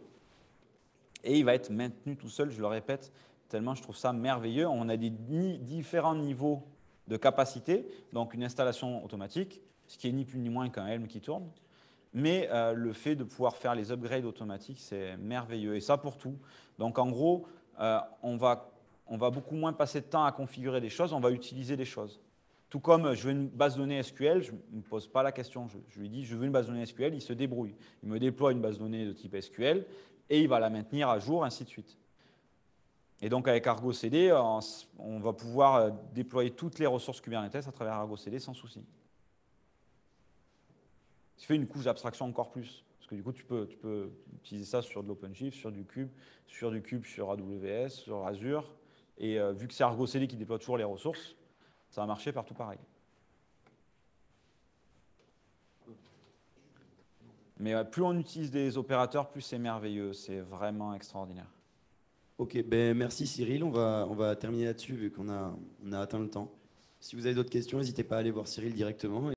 et il va être maintenu tout seul, je le répète, tellement je trouve ça merveilleux. On a des différents niveaux de capacité, donc une installation automatique, ce qui est ni plus ni moins qu'un Helm qui tourne, mais le fait de pouvoir faire les upgrades automatiques, c'est merveilleux, et ça pour tout. Donc en gros, on va beaucoup moins passer de temps à configurer des choses, on va utiliser des choses. Tout comme je veux une base de données SQL, je ne me pose pas la question, je lui dis je veux une base de données SQL, il se débrouille. Il me déploie une base de données de type SQL et il va la maintenir à jour, ainsi de suite. Et donc avec Argo CD, on va pouvoir déployer toutes les ressources Kubernetes à travers Argo CD sans souci. Ce qui fait une couche d'abstraction encore plus. Parce que du coup, tu peux utiliser ça sur de l'OpenShift, sur du Cube, sur AWS, sur Azure. Et vu que c'est Argo CD qui déploie toujours les ressources, ça va marcher partout pareil. Mais plus on utilise des opérateurs, plus c'est merveilleux. C'est vraiment extraordinaire. Ok, ben merci Cyril. On va terminer là-dessus vu qu'on a atteint le temps. Si vous avez d'autres questions, n'hésitez pas à aller voir Cyril directement.